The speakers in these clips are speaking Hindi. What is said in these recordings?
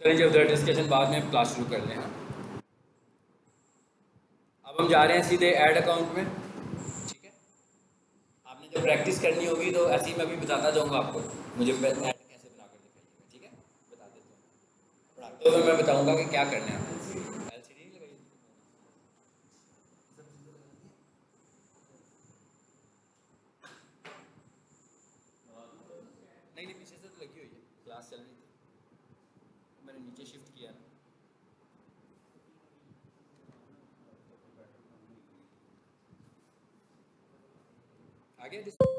चलिए जी, उधर डिस्कशन बाद में क्लास शुरू कर लें। हाँ, अब हम जा रहे हैं सीधे ऐड अकाउंट में। ठीक है, आपने जब प्रैक्टिस करनी होगी तो ऐसे ही मैं भी बताता जाऊंगा आपको, मुझे ऐड कैसे बनाकर दिखाइएगा। ठीक है, बता देता हूँ, पढ़ाते हुए मैं बताऊंगा कि क्या करना है। एलसीडी लगाइए, नहीं नहीं, पीछे से तो लगी हुई है, क्लास चल रही थी, मैंने नीचे शिफ्ट किया ना। आगे जी स्टूडेंट,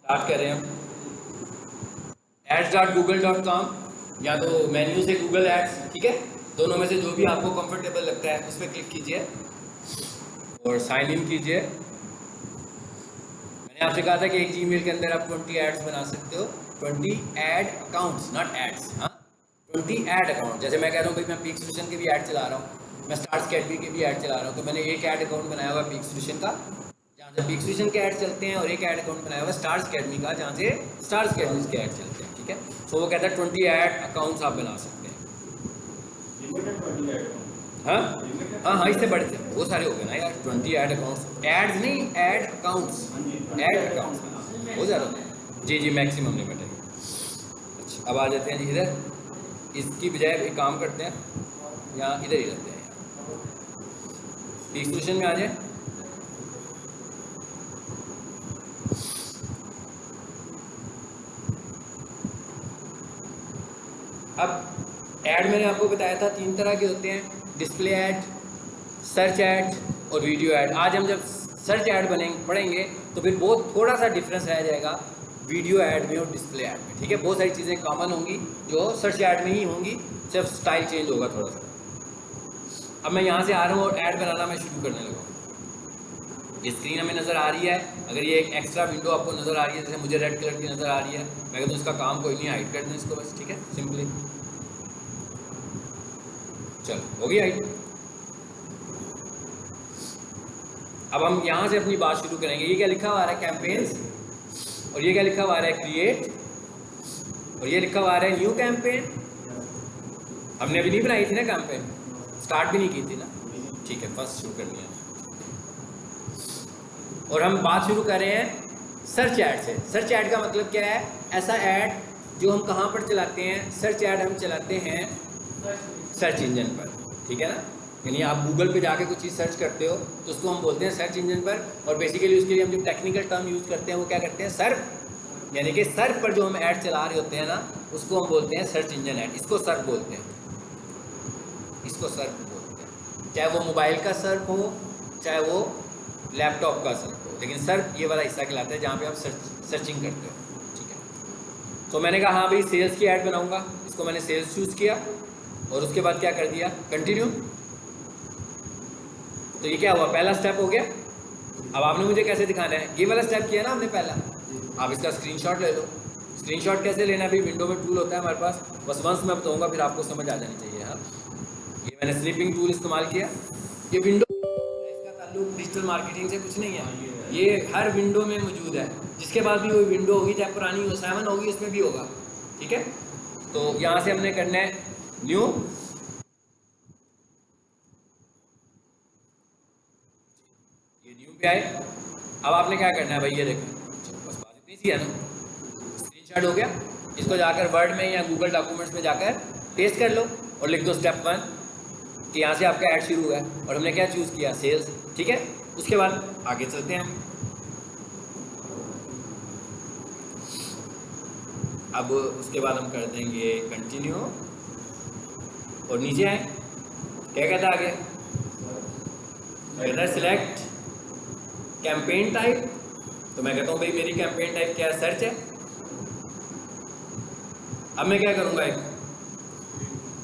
स्टार्ट कर रहे हैं हम। ads.google.com या तो मेन्यू से गूगल एड्स, ठीक है, दोनों में से जो भी आपको कंफर्टेबल लगता है उस पर क्लिक कीजिए और साइन इन कीजिए। मैंने आपसे कहा था कि एक जीमेल के अंदर आप 20 एड्स बना सकते हो, 20 एड अकाउंट्स, नॉट एड्स। हाँ, 20 एड अकाउंट। जैसे मैं कह रहा हूँ भाई मैं पीक सोल्यूशन के भी ऐड चला रहा हूँ, मैं स्टार्स अकेडमी के भी ऐड चला रहा हूँ, तो मैंने एक ऐड अकाउंट बनाया हुआ पीक सोल्यूशन का, जहाँ से पीक सोल्यूशन के ऐड चलते हैं, और एक ऐड अकाउंट बनाया हुआ स्टार्स अकेडमी का, जहाँ से स्टार्स अकेडमी के ऐड चलते हैं। ठीक है, तो वो कहता है 20 ऐड अकाउंट्स आप बना सकते हैं। हाँ हाँ हाँ, इससे बढ़ते वो सारे हो गए ना यार, 20 ऐड अकाउंट्स, एड्स नहीं, ऐड अकाउंट्स, ऐड अकाउंट्स हो ज़्यादा। जी जी, मैक्सिमम लिमिट है। अच्छा, अब आ जाते हैं जी इधर, इसकी बजाय एक काम करते हैं, यहाँ इधर ही रहते हैं, पीक सोल्यूशन में आ जाए। अब ऐड मैंने आपको बताया था 3 तरह के होते हैं, डिस्प्ले ऐड, सर्च ऐड और वीडियो ऐड। आज हम जब सर्च ऐड पढ़ेंगे तो फिर बहुत थोड़ा सा डिफरेंस रह जाएगा वीडियो ऐड में और डिस्प्ले ऐड में। ठीक है, बहुत सारी चीज़ें कॉमन होंगी जो सर्च ऐड में ही होंगी, सिर्फ स्टाइल चेंज होगा थोड़ा सा। अब मैं यहाँ से आ रहा हूँ और ऐड बनाना मैं शुरू करने लगा हूँ। ये स्क्रीन हमें नज़र आ रही है, अगर ये एक एक्स्ट्रा विंडो आपको नज़र आ रही है, जैसे मुझे रेड कलर की नज़र आ रही है, मैं कहता हूँ इसका काम कोई नहीं, हाइड कर दूँ इसको बस। ठीक है, सिंपली चलो हो गई हाइड। अब हम यहाँ से अपनी बात शुरू करेंगे। ये क्या लिखा हुआ है, कैंपेन्स, और ये क्या लिखा हुआ है, क्रिएट, और ये लिखा हुआ है न्यू कैंपेन। हमने अभी नहीं बनाई थी ना कैंपेन, स्टार्ट भी नहीं की थी ना। ठीक है, फर्स्ट शुरू करनी है, और हम बात शुरू कर रहे हैं सर्च ऐड से। सर्च ऐड का मतलब क्या है, ऐसा ऐड जो हम कहाँ पर चलाते हैं, सर्च ऐड हम चलाते हैं सर्च इंजन पर। ठीक है ना, यानी आप गूगल पे जाके कुछ चीज़ सर्च करते हो तो उसको हम बोलते हैं सर्च इंजन पर, और बेसिकली उसके लिए हम जो टेक्निकल टर्म यूज़ करते हैं वो क्या करते हैं, सर्फ, यानी कि सर्फ पर जो हम ऐड चला रहे होते हैं ना, उसको हम बोलते हैं सर्च इंजन ऐड। इसको सर्फ बोलते हैं, इसको सर्फ बोलते हैं, चाहे वो मोबाइल का सर्फ हो, चाहे वो लैपटॉप का सर्फ हो, लेकिन सर्फ ये वाला हिस्सा कहलाता है जहाँ पे आप सर्चिंग करते हो। ठीक है, तो मैंने कहा हाँ भाई सेल्स की ऐड बनाऊंगा, इसको मैंने सेल्स चूज़ किया, और उसके बाद क्या कर दिया, कंटिन्यू। तो ये क्या हुआ, पहला स्टेप हो गया। अब आपने मुझे कैसे दिखाना है, ये वाला स्टेप किया ना हमने पहला, आप इसका स्क्रीनशॉट ले लो। स्क्रीनशॉट कैसे लेना है भाई, विंडो में टूल होता है हमारे पास, बस वंस मैं बताऊंगा फिर आपको समझ आ जानी चाहिए। हाँ, ये मैंने स्निपिंग टूल इस्तेमाल किया, ये विंडो, इसका ताल्लुक डिजिटल मार्केटिंग से कुछ नहीं है, ये हर विंडो में मौजूद है, जिसके पास भी कोई विंडो होगी, चाहे पुरानी हो, 7 होगी, इसमें भी होगा। ठीक है, तो यहाँ से हमने करना है न्यू, ये न्यू पे आए। अब आपने क्या करना है भाई, ये देखो, बस बात इतनी सी है ना, स्क्रीनशॉट हो गया, इसको जाकर वर्ड में या गूगल डॉक्यूमेंट्स में जाकर पेस्ट कर लो और लिख दो स्टेप 1 कि यहाँ से आपका ऐड शुरू हुआ है, और हमने क्या चूज़ किया, सेल्स। ठीक है, उसके बाद आगे चलते हैं हम। अब उसके बाद हम कर देंगे कंटिन्यू और नीचे आए, क्या कहता है आगे, कहता है सिलेक्ट कैंपेन टाइप। तो मैं कहता हूँ भाई मेरी कैंपेन टाइप क्या है, सर्च है। अब मैं क्या करूँगा,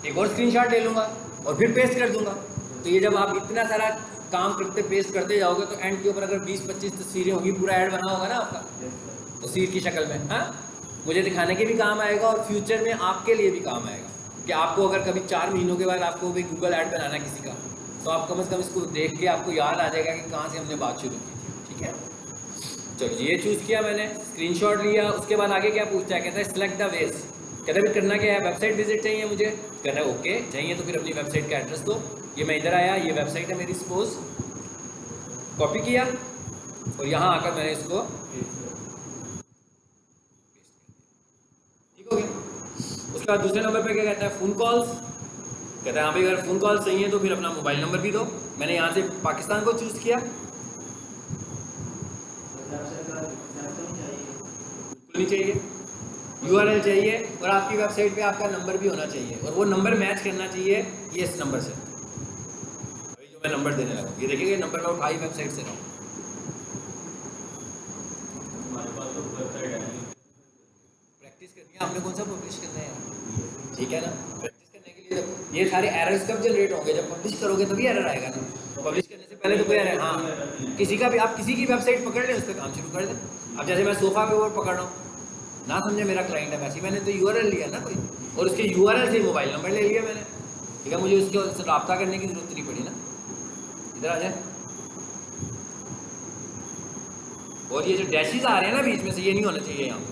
एक और स्क्रीनशॉट ले लूँगा और फिर पेस्ट कर दूंगा। तो ये जब आप इतना सारा काम करते पेस्ट करते जाओगे तो एंड के ऊपर अगर 20-25 तस्वीरें होगी, पूरा ऐड बना होगा ना आपका तस्वीर की शक्ल में। हाँ, मुझे दिखाने के भी काम आएगा और फ्यूचर में आपके लिए भी काम आएगा कि आपको अगर कभी 4 महीनों के बाद आपको भी गूगल ऐड बनाना है किसी का, तो आप कम से कम इसको देख के आपको याद आ जाएगा कि कहाँ से हमने बात शुरू की थी। ठीक है, चलो ये चूज़ किया मैंने, स्क्रीनशॉट लिया। उसके बाद आगे क्या पूछता है, कहता है सिलेक्ट द वेज। कहता है करना क्या है, वेबसाइट विजिट चाहिए मुझे। कहता है ओके चाहिए तो फिर अपनी वेबसाइट का एड्रेस दो। ये मैं इधर आया, ये वेबसाइट है मेरी सपोज, कॉपी किया और यहाँ आकर मैंने इसको ठीक हो गया। उसके बाद दूसरे नंबर पे क्या कहता है, फ़ोन कॉल्स। कहता है हाँ भाई अगर फ़ोन कॉल चाहिए तो फिर अपना मोबाइल नंबर भी दो। मैंने यहाँ से पाकिस्तान को चूज़ किया, बिल्कुल नहीं चाहिए, URL चाहिए और आपकी वेबसाइट पे आपका नंबर भी होना चाहिए और वो नंबर मैच करना चाहिए ये इस नंबर से। अभी जो मैं नंबर देने लगा, ये देखिए नंबर मैं उठाई वेबसाइट से रहा हूँ। प्रैक्टिस करनी है आपने, कौन सा पब्लिश करना है, ठीक है ना। प्रैक्टिस करने के लिए ये सारे एरर्स कब जनरेट होंगे, जब पब्लिश करोगे तभी एरर आएगा ना। पब्लिश करने से पहले तो कोई एरर, हाँ किसी का भी आप किसी की वेबसाइट पकड़ लें, उस पर काम शुरू कर दें। अब जैसे मैं सोफा पे ऊपर पकड़ रहा हूँ ना, समझे मेरा क्लाइंट है, वैसे मैंने तो URL लिया ना कोई, और उसके URL से मोबाइल नंबर ले लिया मैंने। ठीक है, मुझे उसके रब्ता करने की जरूरत नहीं पड़ी ना। इधर आ जाए, और ये जो डैशेज आ रहे हैं ना बीच में से, ये नहीं होना चाहिए यहाँ पे।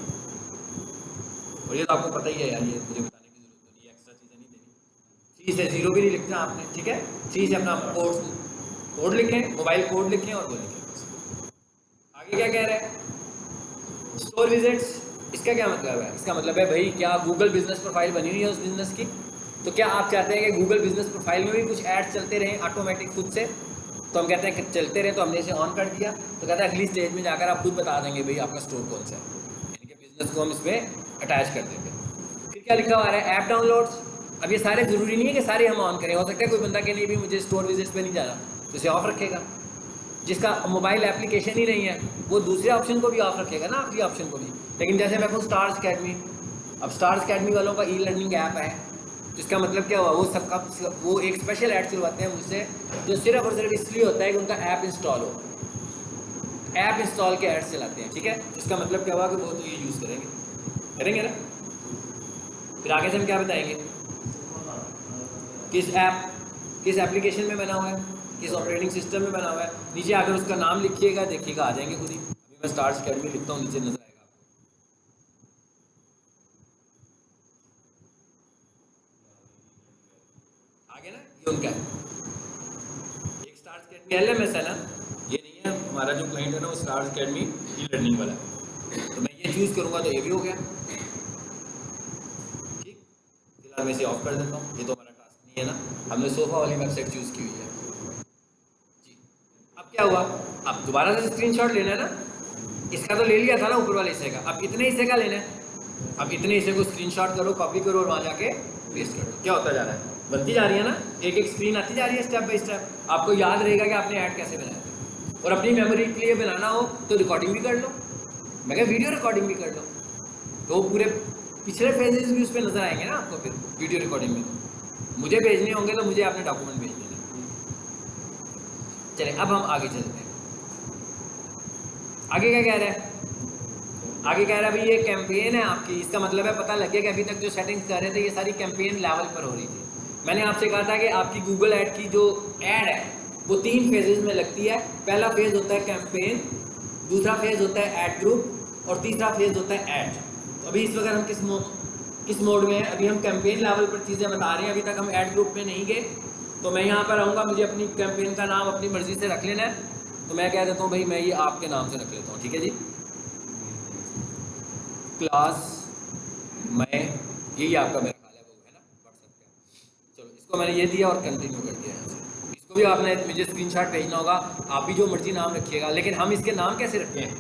और ये तो आपको पता ही है यार, ये मुझे बताने की जरूरत नहीं है, एक्स्ट्रा चीज़ें नहीं देनी। 3 से 0 भी नहीं लिखना आपने, ठीक है। 3 से अपना कोड लिखें, मोबाइल कोड लिखें और वो लिखें। आगे क्या कह रहे हैं, स्टोर विजिट्स। इसका क्या मतलब है, इसका मतलब है भाई क्या गूगल बिजनेस प्रोफाइल बनी हुई है उस बिजनेस की, तो क्या आप चाहते हैं कि गूगल बिजनेस प्रोफाइल में भी कुछ ऐड चलते रहें ऑटोमेटिक खुद से। तो हम कहते हैं कि चलते रहे, तो हमने इसे ऑन कर दिया। तो कहते हैं अगली स्टेज में जाकर आप खुद बता देंगे भाई आपका स्टोर कौन सा है, यानी कि बिजनेस को हम इसमें अटैच कर देंगे। फिर क्या लिखा हुआ है, ऐप डाउनलोड्स। अब ये सारे ज़रूरी नहीं है कि सारे हम ऑन करें, हो सकता है कोई बंदा के लिए भी मुझे स्टोर विजिट्स पे नहीं जाना, तो इसे ऑफ रखेगा। जिसका मोबाइल एप्लीकेशन ही नहीं है वो दूसरे ऑप्शन को भी ऑफ रखेगा ना, आखिरी ऑप्शन को भी। लेकिन जैसे मैं कहूँ स्टार्स अकेडमी, अब स्टार्स अकेडमी वालों का ई-लर्निंग ऐप है, तो इसका मतलब क्या हुआ, वो सबका वो एक स्पेशल ऐड चलवाते हैं मुझसे, जो सिर्फ और सिर्फ इसलिए होता है कि उनका ऐप इंस्टॉल हो, ऐप इंस्टॉल के ऐड्स चलाते हैं। ठीक है, इसका मतलब क्या हुआ कि वो तो ये यूज़ करेंगे ना। फिर आगे से हम क्या बताएंगे, किस एप्लीकेशन में बना हुआ है, किस ऑपरेटिंग सिस्टम में बना हुआ है। नीचे आकर उसका नाम लिखिएगा, देखिएगा आ जाएंगे खुद ही। अभी मैं स्टार्स अकेडमी लिखता हूँ, नीचे नजर आएगा आपको। आगे ना, ये उनका है, एक स्टार्स अकेडमी LMS है ना, ये नहीं है हमारा जो क्लाइंट है ना, वो स्टार्स अकेडमी ई-लर्निंग वाला है। तो मैं ये चूज़ करूँगा तो ये भी हो गया। ठीक, फिलहाल मैं इसे ऑफ कर देता हूँ, ये तो हमारा टास्क नहीं है ना, हमने सोफा वाली वेबसाइट चूज़ की हुई है। अब क्या हुआ, अब दोबारा से स्क्रीनशॉट लेना है ना, इसका तो ले लिया था ना ऊपर वाले हिस्से का, अब इतने हिस्से का लेना है। अब इतने हिस्से को स्क्रीनशॉट करो, कॉपी करो और वहाँ जाके पेस्ट कर दो। क्या होता जा रहा है, बनती जा रही है ना, एक एक स्क्रीन आती जा रही है स्टेप बाय स्टेप। आपको याद रहेगा कि आपने ऐड कैसे बनाया था। और अपनी मेमोरी के लिए बनाना हो तो रिकॉर्डिंग भी कर लो, मैं क्या वीडियो रिकॉर्डिंग भी कर लो, तो पूरे पिछले फेजेस भी उस पर नजर आएंगे ना आपको फिर वीडियो रिकॉर्डिंग में। मुझे भेजने होंगे तो मुझे आपने डॉक्यूमेंट भेज देना। चले अब हम आगे चलते हैं। आगे क्या कह रहा है, आगे कह रहा है भाई ये कैंपेन है आपकी, इसका मतलब है पता लग गया कि अभी तक जो सेटिंग्स कर रहे थे ये सारी कैंपेन लेवल पर हो रही थी। मैंने आपसे कहा था कि आपकी गूगल ऐड की जो ऐड है वो 3 फेजेस में लगती है। पहला फेज होता है कैंपेन, दूसरा फेज होता है ऐड ग्रुप और तीसरा फेज होता है ऐड। तो अभी इस वक्त हम किस मोड में है, अभी हम कैंपेन लेवल पर चीज़ें बता रहे हैं, अभी तक हम ऐड ग्रुप में नहीं गए। तो मैं यहाँ पर आऊँगा, मुझे अपनी कैंपेन का नाम अपनी मर्जी से रख लेना है। तो मैं कह देता हूँ भाई मैं ये आपके नाम से रख लेता हूँ, ठीक है जी, क्लास मैं, यही आपका मेरा ख्याल है वो है ना व्हाट्सएप पे। चलो इसको मैंने ये दिया और कंटिन्यू कर दिया यहाँ से। इसको भी आपने मुझे स्क्रीनशॉट भेजना होगा, आप भी जो मर्जी नाम रखिएगा। लेकिन हम इसके नाम कैसे रखते हैं,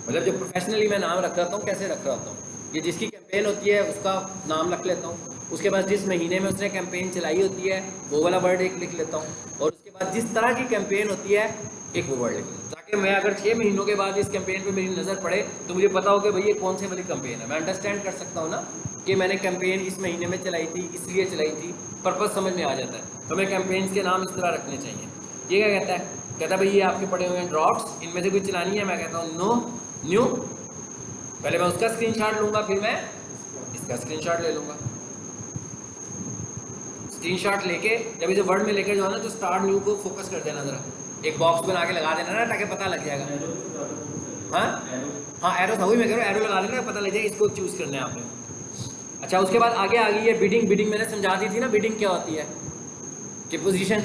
मतलब जब प्रोफेशनली मैं नाम रख रहा हूँ कैसे रख रहा होता हूँ, ये जिसकी कैंपेन होती है उसका नाम रख लेता हूँ, उसके बाद जिस महीने में उसने कैंपेन चलाई होती है वो वाला वर्ड एक लिख लेता हूँ, और उसके बाद जिस तरह की कैंपेन होती है एक वो वर्ड लिख लेता हूँ, ताकि मैं अगर 6 महीनों के बाद इस कैंपेन पे मेरी नज़र पड़े तो मुझे पता हो कि भाई ये कौन से वाली कैंपेन है। मैं अंडरस्टैंड कर सकता हूँ ना कि मैंने कैंपेन इस महीने में चलाई थी, इसलिए चलाई थी, पर्पस समझ में आ जाता है। तो हमें कैंपेन्स के नाम इस तरह रखने चाहिए। ये क्या कहता है, कहता है भाई ये आपके पड़े हुए हैं ड्रॉप्स, इनमें से कोई चलानी है। मैं कहता हूँ नो न्यू, पहले मैं उसका स्क्रीनशॉट लूंगा, फिर मैं इसका स्क्रीनशॉट ले लूंगा। स्क्रीनशॉट लेके जब इसे वर्ड में लेके जो है ना, तो स्टार्ट न्यू को फोकस कर देना, जरा एक बॉक्स बना के लगा देना ना, ताकि पता लग जाएगा। हाँ हाँ, एरो था, वही मैं कह रहा हूँ, एरो लगा देना, पता लग जाएगा इसको चूज करना है आपने। अच्छा, उसके बाद आगे आ गई है बिडिंग। बिडिंग मैंने समझा दी थी ना, बिडिंग क्या होती है कि पोजीशन।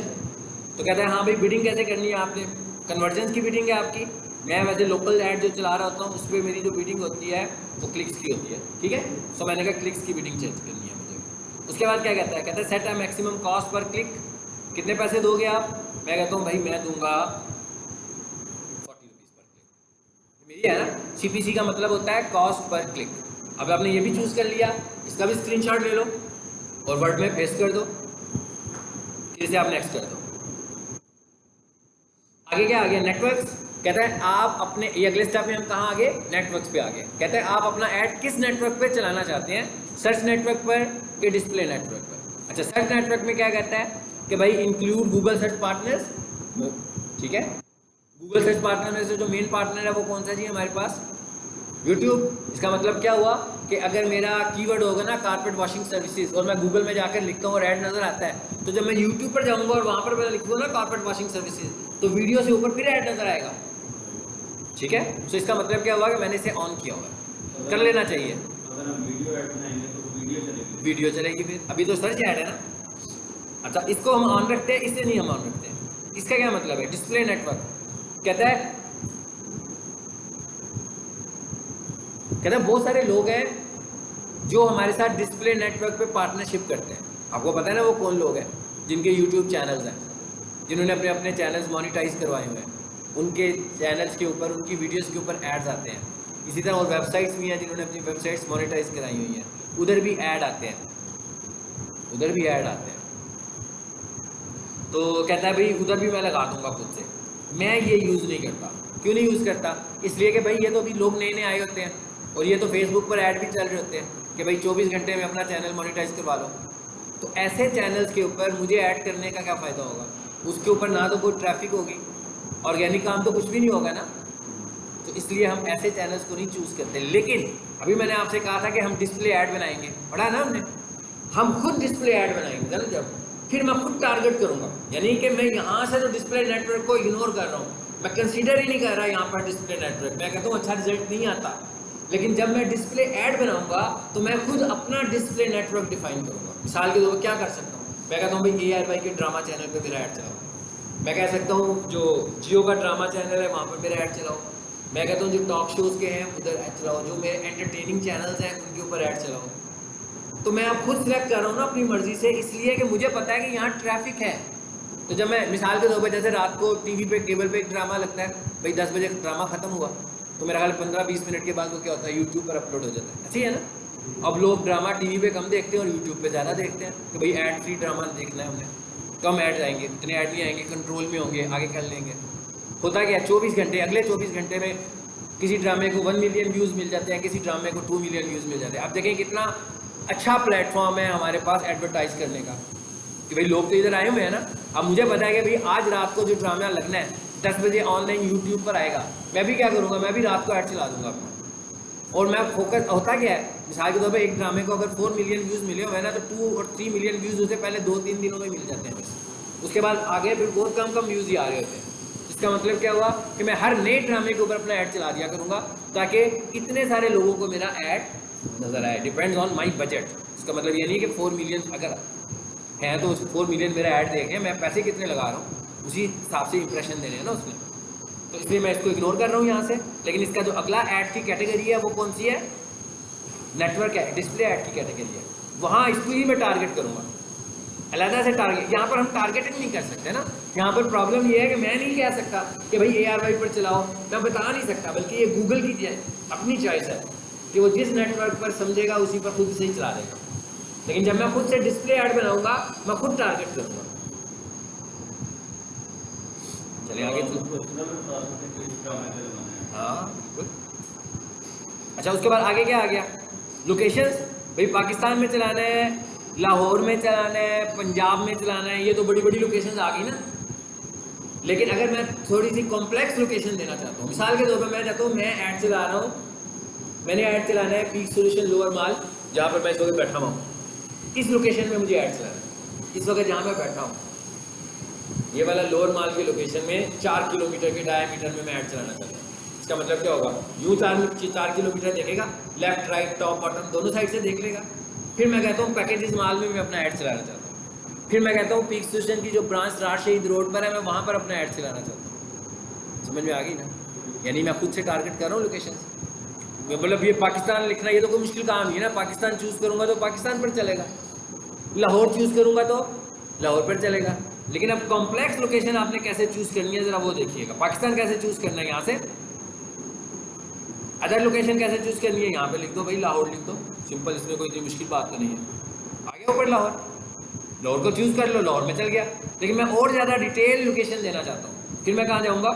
तो कहता है हाँ भाई बिडिंग कैसे करनी है आपने, कन्वर्जेंस की बिडिंग है आपकी। मैं वैसे लोकल ऐड जो चला रहा होता हूँ उस पर मेरी जो बिडिंग होती है वो क्लिक्स की होती है, ठीक है। सो मैंने कहा क्लिक्स की बिडिंग चेंज करनी है मुझे। उसके बाद क्या कहता है, कहता है set a maximum cost per click, कितने पैसे दोगे आप। मैं कहता हूँ भाई मैं दूंगा 40 रुपीज़ पर क्लिक, मेरी है ना। CPC का मतलब होता है कॉस्ट पर क्लिक। अब आपने ये भी चूज कर लिया, इसका भी स्क्रीनशॉट ले लो और वर्ड में पेस्ट कर दो, इसे आप नेक्स्ट कर दो। आगे क्या आ गया, नेटवर्क्स। कहता है आप अपने, ये अगले स्टेप में हम कहाँ आगे, नेटवर्क्स पे आगे। कहता है आप अपना ऐड किस नेटवर्क पे चलाना चाहते हैं, सर्च नेटवर्क पर कि डिस्प्ले नेटवर्क पर। अच्छा, सर्च नेटवर्क में क्या कहता है कि भाई इंक्लूड गूगल सर्च पार्टनर्स, ठीक है। गूगल सर्च पार्टनर में से जो मेन पार्टनर है वो कौन सा जी हमारे पास, यूट्यूब। इसका मतलब क्या हुआ कि अगर मेरा कीवर्ड होगा ना कारपेट वॉशिंग सर्विसेज और मैं गूगल में जाकर लिखता हूँ और ऐड नजर आता है, तो जब मैं यूट्यूब पर जाऊंगा और वहां पर मैं लिखूंगा ना कारपेट वॉशिंग सर्विसेज, तो वीडियो से ऊपर फिर ऐड नजर आएगा, ठीक है। तो इसका मतलब क्या हुआ कि मैंने इसे ऑन किया हुआ, कर लेना चाहिए। अगर हम वीडियो ऐड बनाएंगे तो वीडियो चलेगी, वीडियो चलेगी फिर, अभी तो सर्च ऐड है ना। अच्छा, इसको हम ऑन रखते हैं, इसे नहीं हम ऑन रखते हैं। इसका क्या मतलब है, डिस्प्ले नेटवर्क। कहता है बहुत सारे लोग हैं जो हमारे साथ डिस्प्ले नेटवर्क पे पार्टनरशिप करते हैं। आपको पता है ना वो कौन लोग हैं, जिनके यूट्यूब चैनल्स हैं, जिन्होंने अपने अपने चैनल्स मोनिटाइज करवाए हुए हैं, उनके चैनल्स के ऊपर, उनकी वीडियोस के ऊपर एड्स आते हैं। इसी तरह और वेबसाइट्स भी हैं जिन्होंने अपनी वेबसाइट्स मोनिटाइज कराई हुई हैं, उधर भी ऐड आते हैं, उधर भी ऐड आते हैं। तो कहता है भाई उधर भी मैं लगा दूंगा खुद से। मैं ये यूज़ नहीं करता। क्यों नहीं यूज़ करता, इसलिए कि भाई ये तो अभी लोग नए नए आए होते हैं और ये तो फेसबुक पर ऐड भी चल रहे होते हैं कि भाई 24 घंटे में अपना चैनल मोनिटाइज करवा लो। तो ऐसे चैनल्स के ऊपर मुझे ऐड करने का क्या फ़ायदा होगा, उसके ऊपर ना तो कोई ट्रैफिक होगी, ऑर्गेनिक काम तो कुछ भी नहीं होगा ना। तो इसलिए हम ऐसे चैनल्स को नहीं चूज़ करते। लेकिन अभी मैंने आपसे कहा था कि हम डिस्प्ले ऐड बनाएंगे, पढ़ा ना हमने, हम खुद डिस्प्ले ऐड बनाएंगे ना जब, फिर मैं खुद टारगेट करूंगा। यानी कि मैं यहाँ से तो डिस्प्ले नेटवर्क को इग्नोर कर रहा हूँ, मैं कंसीडर ही नहीं कर रहा यहाँ पर डिस्प्ले नेटवर्क। मैं कहता हूँ अच्छा रिजल्ट नहीं आता, लेकिन जब मैं डिस्प्ले ऐड बनाऊंगा तो मैं खुद अपना डिस्प्ले नेटवर्क डिफाइन करूंगा। मिसाल के तौर पर क्या कर सकता हूँ, मैं कहता हूँ भाई ARY के ड्रामा चैनल पर मेरा ऐड चलाओ। मैं कह सकता हूँ जो जियो का ड्रामा चैनल है वहाँ पर मेरा ऐड चलाओ। मैं कहता हूँ जो टॉक शोज़ के हैं उधर ऐड चलाओ, जो मेरे एंटरटेनिंग चैनल्स हैं उनके ऊपर ऐड चलाओ। तो मैं अब खुद सिलेक्ट कर रहा हूँ ना अपनी मर्जी से, इसलिए कि मुझे पता है कि यहाँ ट्रैफिक है। तो जब मैं मिसाल के तौर पर जैसे रात को टीवी पे केबल पे एक ड्रामा लगता है, भाई 10 बजे ड्रामा खत्म हुआ तो मेरा ख्याल 15-20 मिनट के बाद वो क्या होता है, यूट्यूब पर अपलोड हो जाता है। अच्छी है ना। अब लोग ड्रामा टीवी पे कम देखते हैं और यूट्यूब पे ज़्यादा देखते हैं कि भाई ऐड फ्री ड्रामा देखना है हमने, कम ऐड आएंगे, इतने ऐड नहीं आएंगे, कंट्रोल में होंगे, आगे कर लेंगे। होता क्या, 24 घंटे, अगले 24 घंटे में किसी ड्रामे को 1 मिलियन व्यूज़ मिल जाते हैं, किसी ड्रामे को 2 मिलियन व्यूज़ मिल जाते हैं। आप देखें कितना अच्छा प्लेटफॉर्म है हमारे पास एडवर्टाइज करने का, कि भाई लोग तो इधर आए हुए हैं ना। अब मुझे पता है कि भाई आज रात को जो ड्रामा लगना है 10 बजे ऑनलाइन यूट्यूब पर आएगा, मैं भी क्या करूँगा, मैं भी रात को ऐड चला दूंगा अपना। और मैं फोकस, होता क्या है, मिसाल के तौर पर एक ड्रामे को अगर 4 मिलियन व्यूज़ मिले हुए ना, तो 2 और 3 मिलियन व्यूज़ उसे पहले 2-3 दिनों में मिल जाते हैं बस, उसके बाद आगे फिर बहुत कम कम व्यूज़ ही आ रहे होते हैं। इसका मतलब क्या हुआ कि मैं हर नए ड्रामे के ऊपर अपना ऐड चला दिया करूँगा ताकि इतने सारे लोगों को मेरा ऐड नज़र आए। Depends on my budget. इसका मतलब ये नहीं कि 4 मिलियन अगर हैं तो 4 मिलियन मेरा ऐड देखें, मैं पैसे कितने लगा रहा हूँ उसी हिसाब से इंप्रेशन देने हैं ना उसमें। तो इसलिए मैं इसको इग्नोर कर रहा हूँ यहाँ से। लेकिन इसका जो अगला ऐड की कैटेगरी है वो कौन सी है, नेटवर्क है, डिस्प्ले ऐड की कैटेगरी है, वहाँ इसको ही मैं टारगेट करूँगा अलहदा से। टारगेट यहाँ पर हम टारगेटिंग नहीं कर सकते ना। यहाँ पर प्रॉब्लम ये है कि मैं नहीं कह सकता कि भाई ARY पर चलाओ, मैं बता नहीं सकता, बल्कि ये गूगल की अपनी चॉइस है कि वो जिस नेटवर्क पर समझेगा उसी पर खुद से ही चला देगा। लेकिन जब मैं खुद से डिस्प्ले ऐड बनाऊंगा मैं खुद टारगेट करूंगा। चलिए आगे हाँ बिल्कुल। अच्छा उसके बाद आगे क्या आ गया, लोकेशंस। भाई पाकिस्तान में चलाना है, लाहौर में चलाना है, पंजाब में चलाना है, ये तो बड़ी बड़ी लोकेशंस आ गई ना। लेकिन अगर मैं थोड़ी सी कॉम्प्लेक्स लोकेशन देना चाहता हूँ, मिसाल के तौर पर मैं चाहता हूँ मैं ऐड चला रहा हूँ, मैंने ऐड चलाना है पीक सॉल्यूशन लोअर माल, जहाँ पर मैं इस वक्त बैठा हुआ हूँ। किस लोकेशन में मुझे ऐड चलाना है? इस वक्त जहाँ मैं बैठा हूँ ये वाला लोअर माल की लोकेशन में 4 किलोमीटर के डायमीटर में मैं ऐड चलाना चाहता हूँ। इसका मतलब क्या होगा, यूँ 4 किलोमीटर देखेगा, लेफ्ट राइट टॉप बॉटम दोनों साइड से देख लेगा। फिर मैं कहता हूँ पैकेजेस माल में मैं अपना ऐड चलाना चाहता हूँ। फिर मैं कहता हूँ पीक स्टेशन की जो ब्रांच राज शहीद रोड पर है मैं वहाँ पर अपना ऐड चलाना चाहता हूँ। समझ में आ गई ना? यानी मैं खुद से टारगेट कर रहा हूँ लोकेशन। मतलब ये पाकिस्तान लिखना ये तो कोई मुश्किल काम नहीं है ना। पाकिस्तान चूज़ करूँगा तो पाकिस्तान पर चलेगा, लाहौर चूज़ करूँगा तो लाहौर पर चलेगा। लेकिन अब कॉम्प्लेक्स लोकेशन आपने कैसे चूज़ करनी है ज़रा वो देखिएगा। पाकिस्तान कैसे चूज़ करना है, यहाँ से अदर लोकेशन कैसे चूज़ करनी है, यहाँ पे लिख दो भाई लाहौर लिख दो, सिंपल, इसमें कोई इतनी मुश्किल बात तो नहीं है। आगे ऊपर लाहौर को चूज़ कर लो, लाहौर में चल गया। लेकिन मैं और ज़्यादा डिटेल लोकेशन देना चाहता हूँ, फिर मैं कहाँ जाऊँगा,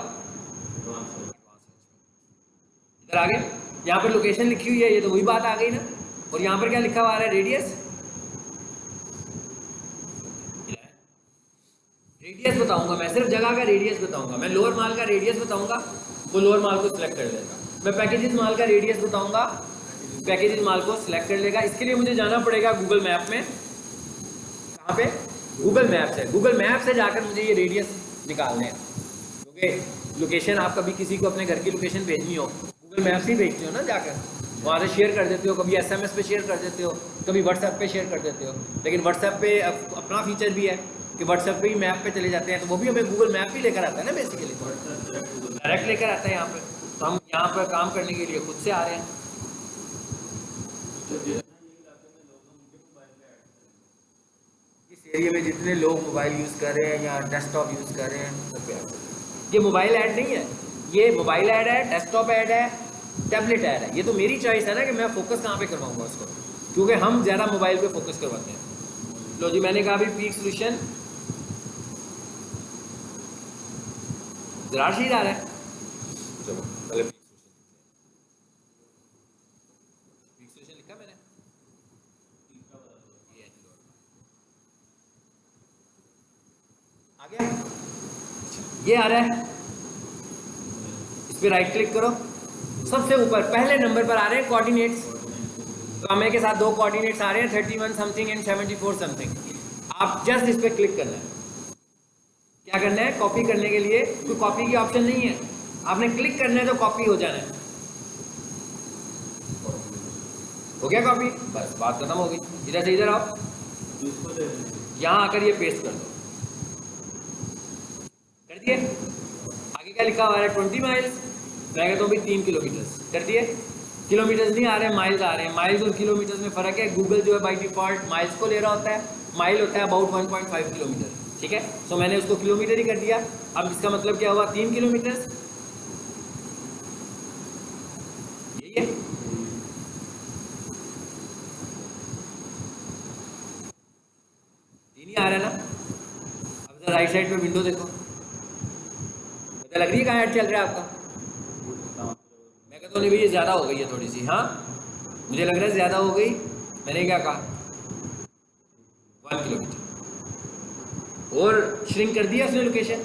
इधर आगे यहाँ पर लोकेशन लिखी हुई है, ये तो वही बात आ गई ना। और यहाँ पर क्या लिखा हुआ है, रेडियस। रेडियस बताऊंगा मैं, सिर्फ जगह का रेडियस बताऊंगा। मैं लोअर माल का रेडियस बताऊंगा, वो लोअर माल को सिलेक्ट कर लेगा। मैं पैकेजेस माल का रेडियस बताऊंगा, पैकेजेस माल को सिलेक्ट कर लेगा। इसके लिए मुझे जाना पड़ेगा गूगल मैप में। कहाँ पे, गूगल मैप से। गूगल मैप से जाकर मुझे ये रेडियस निकालने हैं, क्योंकि लोकेशन आप कभी किसी को अपने घर की लोकेशन भेजनी हो गूगल मैप से ही भेजते हो ना, जाकर वहाँ से शेयर कर देते हो। कभी SMS पे शेयर कर देते हो, कभी व्हाट्सएप पे शेयर कर देते हो। लेकिन व्हाट्सएप पे अपना फीचर भी है कि व्हाट्सएप पे ही मैप पे चले जाते हैं, तो वो भी हमें गूगल मैप ही लेकर आता है ना बेसिकली, डायरेक्ट लेकर आता है यहाँ पे। तो हम यहाँ पर काम करने के लिए खुद से आ रहे हैं। इस एरिया में जितने लोग मोबाइल यूज़ कर रहे हैं या डेस्कटॉप यूज़ कर रहे हैं सब पे। ये मोबाइल ऐड नहीं है, ये मोबाइल ऐड है, डेस्कटॉप ऐड है, टैबलेट ऐड है। ये तो मेरी चॉइस है ना कि मैं फोकस कहाँ पे करवाऊंगा उसको, क्योंकि हम ज़्यादा मोबाइल पे फोकस करवाते हैं। लो जी, मैंने कहा भी पीक सोल्यूशन जरा शीर आ रहा है। चलो पहले पीक सोल्यूशन लिखा मैंने, आ गया, ये आ रहा है। इस पर राइट क्लिक करो, सबसे ऊपर पहले नंबर पर आ रहे हैं कोऑर्डिनेट्स। तो हमें के साथ 2 कोऑर्डिनेट्स आ रहे हैं, 31 समथिंग एंड 74 समथिंग। आप जस्ट इस पर क्लिक करना है। क्या करना है, कॉपी करने के लिए कोई कॉपी की ऑप्शन नहीं है, आपने क्लिक करना है तो कॉपी हो जाना है। हो गया कॉपी, बस बात खत्म हो गई। इधर से इधर आओ, यहाँ आकर ये पेस्ट कर दो, कर दिए। आगे क्या लिखा हुआ है, 20 माइल्स, मैं कहता हूँ भाई 3 किलोमीटर कर दिए। किलोमीटर्स नहीं आ रहे हैं, माइल्स आ रहे हैं। माइल्स और किलोमीटर्स में फ़र्क है। गूगल जो है बाई डिफ़ॉल्ट माइल्स को ले रहा होता है, माइल होता है अबाउट 1.5 किलोमीटर, ठीक है। सो मैंने उसको किलोमीटर ही कर दिया। अब इसका मतलब क्या हुआ, 3 किलोमीटर, यही है। तीन ही आ रहा है ना। अब इधर राइट साइड पे विंडो देखो, पता लग रही है कहाँ ऐड चल रहा है आपका। मैं कहता हूँ नहीं भाई ये ज़्यादा हो गई है थोड़ी सी, हाँ मुझे लग रहा है ज़्यादा हो गई। मैंने क्या कहा, 1 किलोमीटर और श्रिंक कर दिया उसने लोकेशन।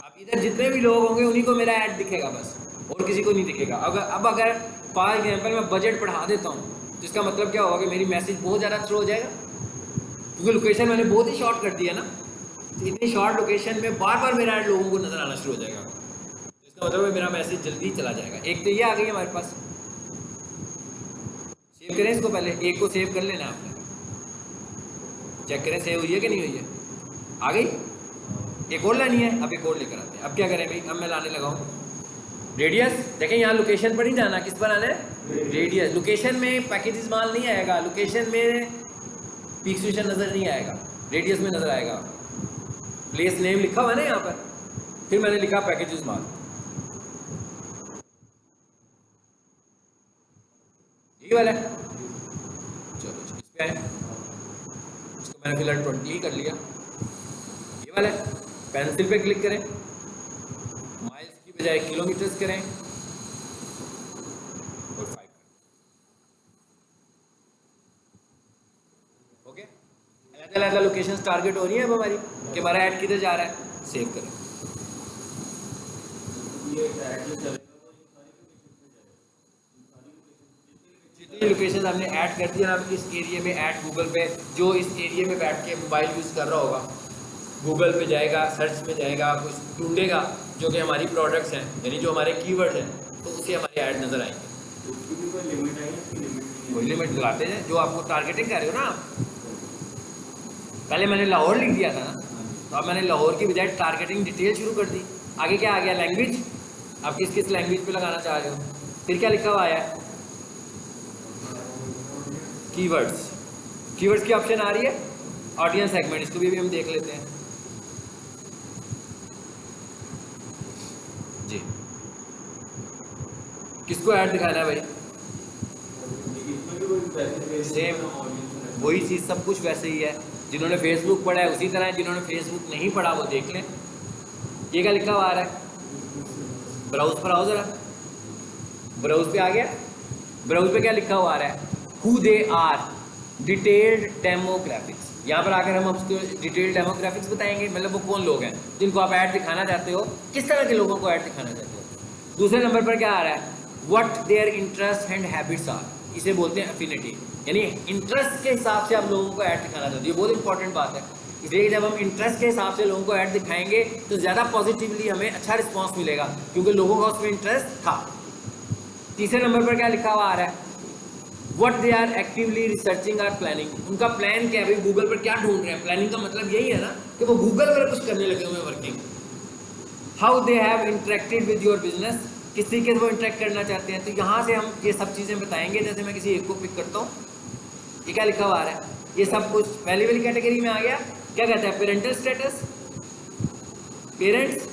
अब इधर जितने भी लोग होंगे उन्हीं को मेरा ऐड दिखेगा बस, और किसी को नहीं दिखेगा। अगर फॉर एग्जाम्पल मैं बजट बढ़ा देता हूँ तो इसका मतलब क्या होगा कि मेरी मैसेज बहुत ज़्यादा थ्रो हो जाएगा, क्योंकि लोकेशन मैंने बहुत ही शॉर्ट कर दिया ना। तो इतनी शॉर्ट लोकेशन में बार बार मेरा ऐड लोगों को नज़र आना शुरू हो जाएगा, तो इसका मतलब है मेरा मैसेज जल्दी चला जाएगा। एक तो ये आ गई है हमारे पास, सेव करें इसको, पहले एक को सेव कर लेना आपने, चेक करें सेव हुई है कि नहीं हुई है। आ गई, एक और लानी है। अब एक और लेकर आते हैं। अब क्या करें भाई, अब मैं लाने लगा हूँ रेडियस। देखें यहाँ लोकेशन पर नहीं जाना, किस पर आना है, रेडियस। लोकेशन में पैकेजेस माल नहीं आएगा, लोकेशन में पीक स्टेशन नज़र नहीं आएगा, रेडियस में नज़र आएगा। प्लेस नेम लिखा हुआ है ना यहाँ पर, फिर मैंने लिखा पैकेजेस माल। ये वाला है। चलो जी, इस पे आए, इसको मैंने फिलहाल 20 ही कर लिया। ये वाला है, पेंसिल पे क्लिक करें, माइल्स की बजाय किलोमीटर्स करें और 5 करें। ओके, अलग-अलग लोकेशंस टारगेट हो रही है अब हमारी कि हमारा ऐड किधर जा रहा है। सेव करें। ये ऐड जो चलेगा तो इन सारी लोकेशन पे जाएगा, इन सारी लोकेशन जितनी लोकेशन हमने ऐड कर दिया ना, इस एरिया में ऐड गूगल पे, जो इस एरिया में बैठ के मोबाइल यूज़ कर रहा होगा, गूगल पे जाएगा, सर्च में जाएगा, कुछ ढूंढेगा जो कि हमारी प्रोडक्ट्स हैं, यानी जो हमारे कीवर्ड हैं, तो उसे हमारे ऐड नज़र आएंगे। उसकी भी कोई लिमिट है, इसकी लिमिट नहीं है। कोई लिमिट लगाते हैं जो आपको टारगेटिंग कर रहे हो ना आप। पहले मैंने लाहौर लिख दिया था ना, तो अब मैंने लाहौर की बजाय टारगेटिंग डिटेल शुरू कर दी। आगे क्या आ गया, लैंग्वेज, आप किस किस लैंग्वेज पे लगाना चाह रहे हो। फिर क्या लिखा हुआ आया, कीवर्ड्स। कीवर्ड्स की ऑप्शन आ रही है, ऑडियंस सेगमेंट, इसको भी हम देख लेते हैं जी। किसको ऐड दिखाना है भाई, इसमें भी कोई पैसे सेम वही चीज़, सब कुछ वैसे ही है। जिन्होंने फेसबुक पढ़ा है उसी तरह है, जिन्होंने फेसबुक नहीं पढ़ा वो देख लें। ये क्या लिखा हुआ आ रहा है, ब्राउज पर आओ जरा, ब्राउज पे आ गया। ब्राउज पे क्या लिखा हुआ आ रहा है, who they are, detailed demographics. यहाँ पर आकर हम उसको डिटेल्ड डेमोग्राफिक्स बताएंगे, मतलब वो कौन लोग हैं जिनको आप ऐड दिखाना चाहते हो, किस तरह के लोगों को ऐड दिखाना चाहते हो। दूसरे नंबर पर क्या आ रहा है, what their interest and habits are, इसे बोलते हैं एफिनिटी, यानी इंटरेस्ट के हिसाब से आप लोगों को ऐड दिखाना चाहते हो। ये बहुत इंपॉर्टेंट बात है, इसलिए जब हम इंटरेस्ट के हिसाब से लोगों को ऐड दिखाएंगे तो ज़्यादा पॉजिटिवली हमें अच्छा रिस्पॉन्स मिलेगा, क्योंकि लोगों का उसमें इंटरेस्ट था। तीसरे नंबर पर क्या लिखा हुआ आ रहा है, what they are actively researching or planning, उनका प्लान क्या है भाई, गूगल पर क्या ढूंढ रहे हैं। प्लानिंग का मतलब यही है ना कि वो गूगल पर कुछ करने लगे हुए working. How they have interacted with your business, किस तरीके से वो इंटरेक्ट करना चाहते हैं। तो यहाँ से हम ये सब चीज़ें बताएंगे। जैसे मैं किसी एक को पिक करता हूँ, ये क्या लिखा हुआ आ रहा है, ये सब कुछ पहली वाली कैटेगरी में आ गया। क्या कहता है, पेरेंटल स्टेटस, पेरेंट्स।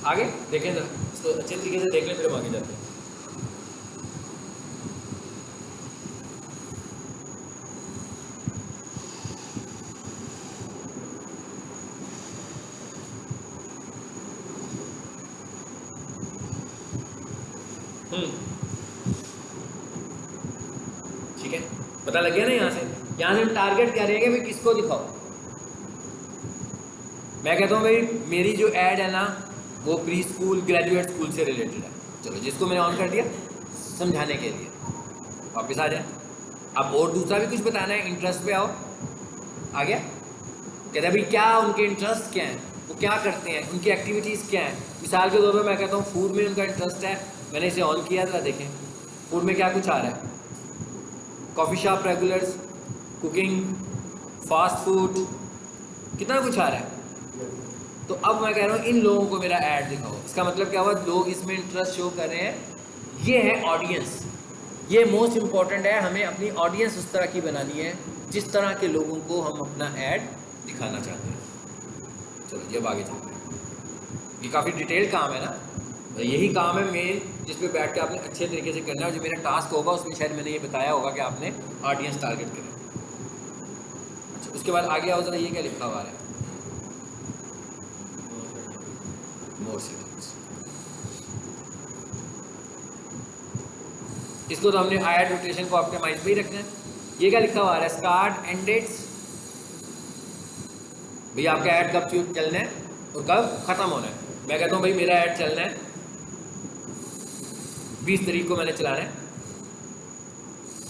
आगे देखें जरा, इसको अच्छे तरीके से देख लें, फिर हम आगे जाते हैं। ठीक है, पता लग गया ना। यहाँ से हम टारगेट क्या रहेगा भाई, किसको दिखाओ। मैं कहता हूँ भाई मेरी जो ऐड है ना वो प्री स्कूल ग्रेजुएट स्कूल से रिलेटेड है। चलो, जिसको मैंने ऑन कर दिया समझाने के लिए, वापस आ जाए। अब और दूसरा भी कुछ बताना है, इंटरेस्ट पे आओ। आ गया, कहता है भाई क्या उनके इंटरेस्ट क्या हैं, वो क्या करते हैं, उनकी एक्टिविटीज़ क्या हैं। मिसाल के तौर पर मैं कहता हूँ फूड में उनका इंटरेस्ट है, मैंने इसे ऑन किया था, देखें फूड में क्या कुछ आ रहा है, coffee shop regulars, cooking, fast food, कितना कुछ आ रहा है। तो अब मैं कह रहा हूँ इन लोगों को मेरा ऐड दिखाओ। इसका मतलब क्या हुआ, लोग इसमें इंटरेस्ट शो कर रहे हैं। ये है ऑडियंस, ये मोस्ट इम्पॉर्टेंट है। हमें अपनी ऑडियंस उस तरह की बनानी है जिस तरह के लोगों को हम अपना ऐड दिखाना चाहते हैं। चलो जी, अब आगे चलते हैं। ये काफ़ी डिटेल काम है ना, तो यही काम है मेन, जिस पे बैठ के आपने अच्छे तरीके से करना है। जो मेरा टास्क होगा उसमें शायद मैंने ये बताया होगा कि आपने ऑडियंस टारगेट करें। अच्छा, उसके बाद आगे आओ जरा, ये क्या लिखा हुआ है, मोर सेटिंग्स। इसको तो हमने हायर रोटेशन को ऑप्टिमाइज पे ही रखना है। ये क्या लिखा हुआ है, स्टार्ट एंड डेट्स, भैया आपका ऐड कब चलना है और कब ख़त्म होना है। मैं कहता हूँ भाई मेरा ऐड चलना है 20 तारीख को मैंने चलाना है,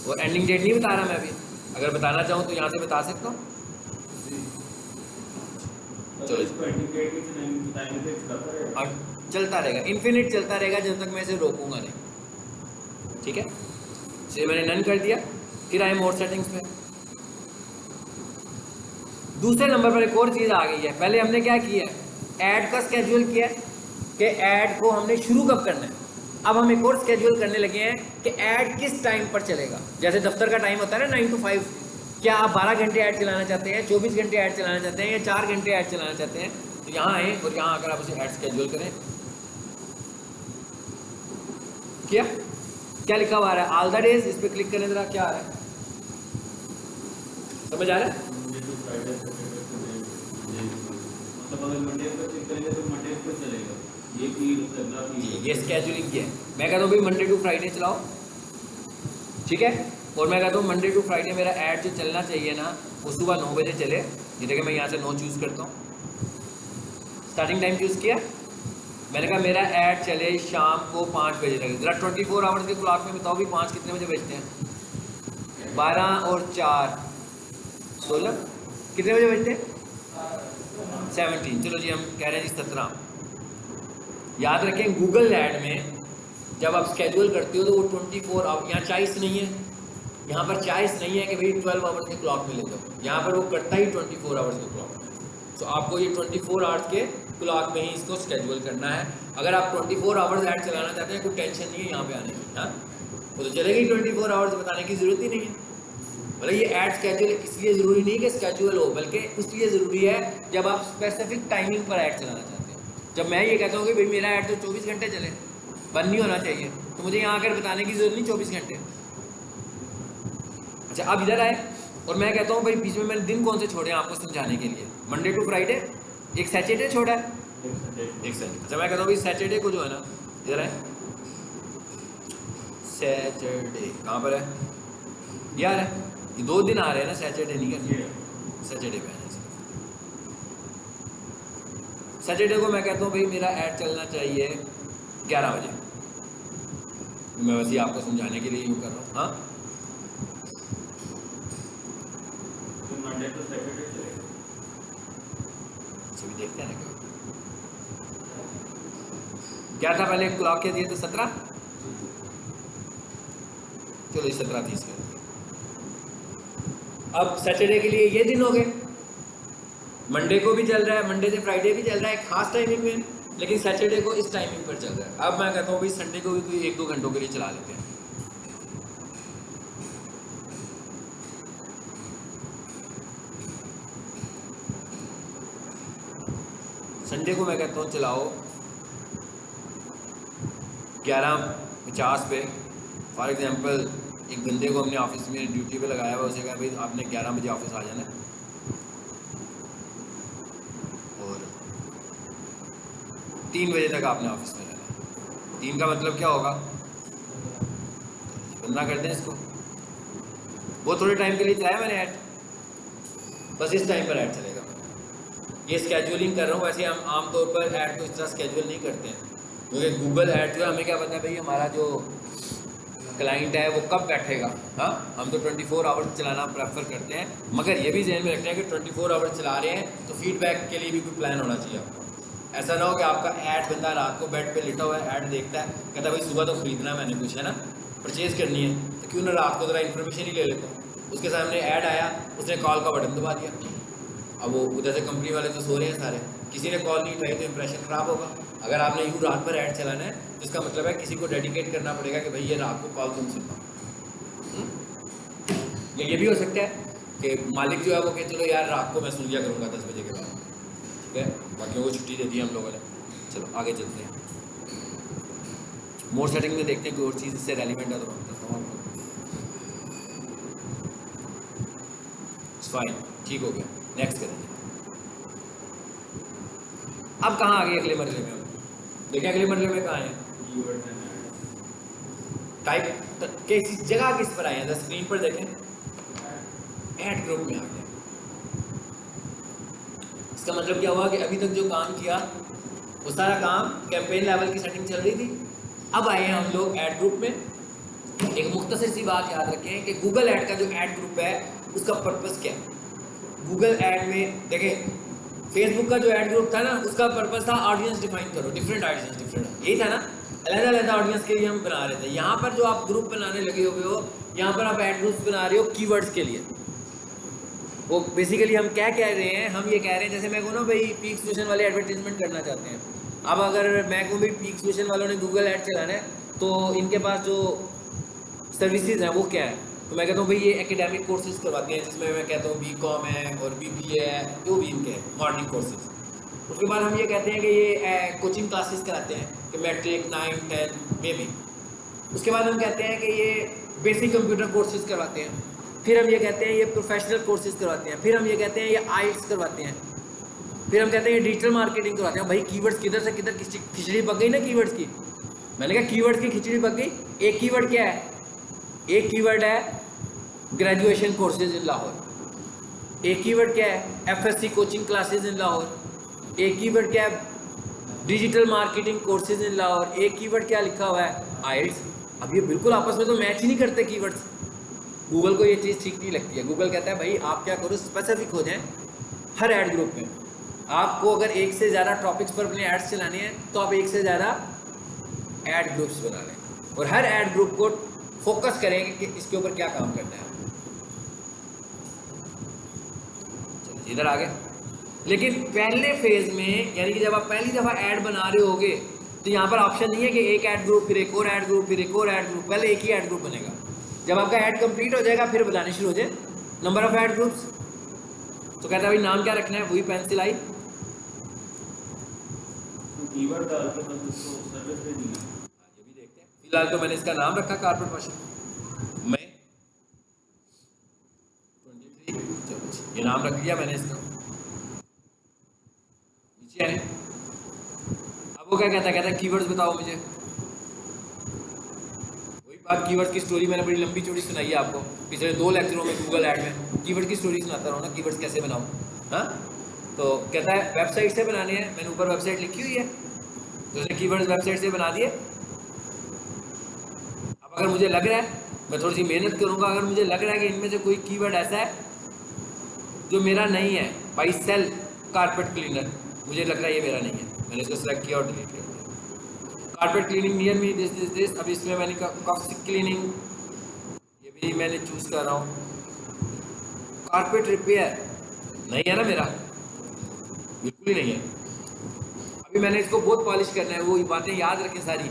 और एंडिंग डेट नहीं बता रहा मैं अभी। अगर बताना चाहूँ तो यहाँ से बता सकता हूँ। चलो, इसको एंडिंग डेट भी टाइम पे चलता रहेगा, और चलता रहेगा, इन्फिनिट चलता रहेगा जब तक मैं इसे रोकूंगा नहीं। ठीक है, इसे मैंने नन कर दिया। फिर आए मोर सेटिंग्स में। दूसरे नंबर पर एक और चीज़ आ गई है। पहले हमने क्या किया, ऐड का स्केड्यूल किया कि ऐड को हमने शुरू कब करना है। अब हम एक और स्केड्यूल करने लगे हैं कि ऐड किस टाइम पर चलेगा। जैसे दफ्तर का टाइम होता है ना 9 to 5, क्या आप 12 घंटे ऐड चलाना चाहते हैं, 24 घंटे ऐड चलाना चाहते हैं, या 4 घंटे ऐड चलाना चाहते हैं। तो यहाँ आए और यहाँ आकर आप उसे ऐड स्केड्यूल करें। किया, क्या लिखा हुआ आ रहा है? All the days. इस पर क्लिक करने जरा, क्या आ रहा है? समझ आ रहा है? Monday to Friday Saturday Sunday मतलब अगर मंडे पर क्लिक करेंगे तो मंडे पर चलेगा ये फिर अगला जी, फिर ये स्केजुलिंग की है। मैं कहता हूँ भाई मंडे टू फ्राइडे चलाओ, ठीक है। और मैं कहता हूँ मंडे टू फ्राइडे मेरा ऐड जो चलना चाहिए ना, वो सुबह 9 बजे चले। ये देखिए मैं यहाँ से 9 चूज़ करता हूँ, स्टार्टिंग टाइम चूज़ किया। मैंने कहा मेरा ऐड चले शाम को 5 बजे तक। ज़रा 24 आवर्स के क्लॉक में बताओ भी 5 कितने बजे बजते हैं? 12 और 4 16 कितने बजे बजते हैं? 17। चलो जी, हम कह रहे हैं जी 17। याद रखें गूगल ऐड में जब आप स्केड्यूल करते हो तो वो 24 आवर, यहाँ चॉइस नहीं है। यहाँ पर चॉइस नहीं है कि भाई 12 आवर्स के क्लॉक में ले दो, यहाँ पर वो करता ही 24 आवर्स के क्लॉक में। तो आपको ये 24 आवर्स के क्लॉक में ही इसको स्केड्यूल करना है। अगर आप 24 आवर्स ऐड चलाना चाहते हैं, कोई टेंशन नहीं है यहाँ पे आने की। हाँ, वो तो चलेगी 24 आवर्स, बताने की ज़रूरत ही नहीं है। मतलब ये ऐड स्केड्यूल इसलिए ज़रूरी नहीं कि स्केड्यूल हो, बल्कि इसलिए ज़रूरी है जब आप स्पेसिफिक टाइमिंग पर ऐड चलाना चाहते हैं। जब मैं ये कहता हूँ कि भाई मेरा ऐड तो 24 घंटे चले, बंद नहीं होना चाहिए, तो मुझे यहाँ आकर बताने की ज़रूरत नहीं 24 घंटे। अच्छा, अब इधर आए और मैं कहता हूँ भाई बीच में मैंने दिन कौन से छोड़े हैं आपको समझाने के लिए। मंडे टू फ्राइडे, एक सैटरडे छोड़ा है, एक संडे। अच्छा, मैं कहता हूँ भाई सैटरडे को जो है ना, इधर है सैटरडे, कहाँ पर है यार? है ये 2 दिन आ रहे हैं ना, सैटरडे नहीं करते, सैटरडे पे आना चाहिए। सैटरडे को मैं कहता हूँ भाई मेरा ऐड चलना चाहिए 11 बजे। मैं वैसे ही आपको समझाने के लिए यूँ कर रहा हूँ। हाँ, तो मंडे टू सैटरडे चलेगा। भी देखते हैं ना क्या था पहले क्लॉक के दिए तो 17। चलो 17:30 कर दिए। अब सैटरडे के लिए ये दिन हो गए। मंडे को भी चल रहा है, मंडे से फ्राइडे भी चल रहा है खास टाइमिंग में, लेकिन सैटरडे को इस टाइमिंग पर चल रहा है। अब मैं कहता हूँ भाई संडे को भी कोई 1-2 घंटों के लिए चला लेते हैं। संडे को मैं कहता हूँ चलाओ 11:50 पे। फॉर एग्जांपल एक बंदे को हमने ऑफिस में ड्यूटी पे लगाया हुआ, उसे कहा भाई आपने 11 बजे ऑफिस आ जाना है, और 3 बजे तक आपने ऑफिस में रहना है। 3 का मतलब क्या होगा? बंदा करते हैं इसको, वो थोड़े टाइम के लिए चलाया मैंने ऐड, बस इस टाइम पर ऐड चलेगा। ये स्केड्यूलिंग कर रहा हूँ। वैसे हम आमतौर पर ऐड को इस तरह स्केड्यूल नहीं करते हैं, क्योंकि गूगल ऐड जो है हमें क्या पता है भाई हमारा जो क्लाइंट है वो कब बैठेगा। हाँ, हम तो 24 आवर्स चलाना प्रेफर करते हैं, मगर ये भी ध्यान में रखते हैं कि 24 आवर्स चला रहे हैं तो फीडबैक के लिए भी कोई प्लान होना चाहिए आपको। ऐसा ना हो कि आपका ऐड बंदा रात को बेड पे लेटा हुआ है, ऐड देखता है, कहता है भाई सुबह तो खरीदना है मैंने कुछ, है ना, परचेज़ करनी है, तो क्यों ना रात को ज़रा इन्फॉर्मेशन ही ले लेता हूँ। उसके सामने ऐड आया, उसने कॉल का बटन दबा दिया, अब वो उधर से कंपनी वाले तो सो रहे हैं सारे, किसी ने कॉल नहीं उठाई तो इंप्रेशन ख़राब होगा। अगर आपने यूँ रात भर ऐड चलाना है तो इसका मतलब है किसी को डेडिकेट करना पड़ेगा कि भाई ये रात को कॉल तुम सुनना। या ये भी हो सकता है कि मालिक जो है वो कहे चलो यार रात को मैं सुन लिया करूँगा 10 बजे के बाद, ठीक है, बाकी वो छुट्टी दे दी हम लोगों ने। चलो आगे चलते हैं, मोड सेटिंग में देखते हैं कोई और चीज़ इससे रेलिवेंट है तो मैं बताता हूँ आपको। फाइन, ठीक हो गया, नेक्स्ट करेंगे। अब कहाँ आ गए अगले मरले में? हम देखें अगले मरले में कहाँ हैं। टाइप किस जगह किस पर आए हैं? स्क्रीन पर देखें, ऐड ग्रुप में आ गए। इसका मतलब क्या हुआ कि अभी तक जो काम किया वो सारा काम कैंपेन लेवल की सेटिंग चल रही थी। अब आए हैं हम लोग ऐड ग्रुप में। एक मुख्तसर सी बात याद रखें कि गूगल ऐड का जो ऐड ग्रुप है उसका पर्पस क्या है। गूगल ऐड में देखें, फेसबुक का जो ऐड ग्रुप था ना उसका पर्पस था ऑडियंस डिफाइन करो, डिफरेंट ऑडियंस, डिफरेंट, यही था ना, अलग-अलग ऑडियंस के लिए हम बना रहे थे। यहाँ पर जो आप ग्रुप बनाने लगे हुए हो, यहाँ पर आप ऐड ग्रुप्स बना रहे हो कीवर्ड्स के लिए। वो बेसिकली हम क्या कह रहे हैं, हम ये कह रहे हैं जैसे मैं कहूँ ना भाई पीक सोल्यूशन वाले एडवर्टीजमेंट करना चाहते हैं। अब अगर मैं कहूँ भाई पीक सोल्यूशन वालों ने गूगल ऐड चलाना है तो इनके पास जो सर्विसेज हैं वो क्या है, तो मैं कहता हूँ भाई ये एकेडमिक कोर्सेज करवाते हैं, जिसमें मैं कहता हूँ BCom है और BBA है, जो भी इनके हैं मॉर्निंग कोर्सेज। उसके बाद हम ये कहते हैं कि ये कोचिंग क्लासेस कराते हैं कि मैट्रिक 9, 10 में भी, उसके बाद हम कहते हैं कि ये बेसिक कंप्यूटर कोर्सेज करवाते हैं, फिर हम ये कहते हैं ये प्रोफेशनल कोर्सेज करवाते हैं, फिर हम ये कहते हैं ये आइट्स करवाते हैं, फिर हम कहते हैं ये डिजिटल मार्केटिंग करवाते हैं। भाई कीवर्ड्स किधर से किधर खिचड़ी पक गई ना कीवर्ड्स की। मैंने कहा कीवर्ड्स की खिचड़ी पक गई। एक कीवर्ड क्या है? एक कीवर्ड है ग्रेजुएशन कोर्सेज इन लाहौर। एक कीवर्ड क्या है? FSC coaching classes in Lahore. एक कीवर्ड क्या है? Digital marketing courses in Lahore. एक कीवर्ड क्या लिखा हुआ है? आइट्स। अब ये बिल्कुल आपस में तो मैच ही नहीं करते कीवर्ड्स। गूगल को ये चीज़ ठीक नहीं लगती है। गूगल कहता है भाई आप क्या करो, स्पेसिफिक हो जाएं हर ऐड ग्रुप में। आपको अगर एक से ज़्यादा टॉपिक्स पर अपने एड्स चलाने हैं तो आप एक से ज़्यादा ऐड ग्रुप्स बना लें और हर ऐड ग्रुप को फोकस करेंगे कि इसके ऊपर क्या काम करना है। चलो इधर आ गए। लेकिन पहले फेज में, यानी कि जब आप पहली दफ़ा ऐड बना रहे होगे तो यहाँ पर ऑप्शन नहीं है कि एक ऐड ग्रुप फिर एक और ऐड ग्रुप फिर एक और ऐड ग्रुप। पहले एक ही ऐड ग्रुप बनेगा। जब आपका ऐड कंप्लीट हो जाएगा फिर बताने शुरू हो जाए नंबर ऑफ ऐड ग्रुप्स। तो कहता है भाई नाम क्या रखना है? वही पेंसिल आई कीवर्ड डाल के बस उसको सर्विस दे दी। ये भी देखते हैं। फिलहाल तो मैंने इसका नाम रखा कारपेट वॉशिंग। मैं 23 चलो ये नाम रख लिया मैंने इसका। नीचे आए। अब वो क्या कहता है? कहता है कीवर्ड्स बताओ मुझे। वही बात, कीवर्ड्स की स्टोरी मैंने बड़ी लंबी चौड़ी सुनाई है आपको पिछले 2 लेक्चरों में। गूगल ऐड में कीवर्ड की स्टोरी सुनाता रहो ना, कीवर्ड्स कैसे बनाओ। हाँ, तो कहता है वेबसाइट से बनाने हैं। मैंने ऊपर वेबसाइट लिखी हुई है तो उसने कीवर्ड्स वेबसाइट से बना दिए। अब अगर मुझे लग रहा है, मैं थोड़ी सी मेहनत करूंगा, अगर मुझे लग रहा है कि इनमें से कोई कीवर्ड ऐसा है जो मेरा नहीं है, बाई सेल कारपेट क्लीनर, मुझे लग रहा है ये मेरा नहीं है, मैंने इसको सेलेक्ट किया और डिलीट कर दिया। Carpet cleaning near me this. अब इसमें मैंने कफ क्लीनिंग, ये भी मैंने चूज कर रहा हूँ। कारपेट रिपेयर नहीं है ना मेरा, बिल्कुल ही नहीं है। अभी मैंने इसको बहुत पॉलिश करना है। वो बातें याद रखें सारी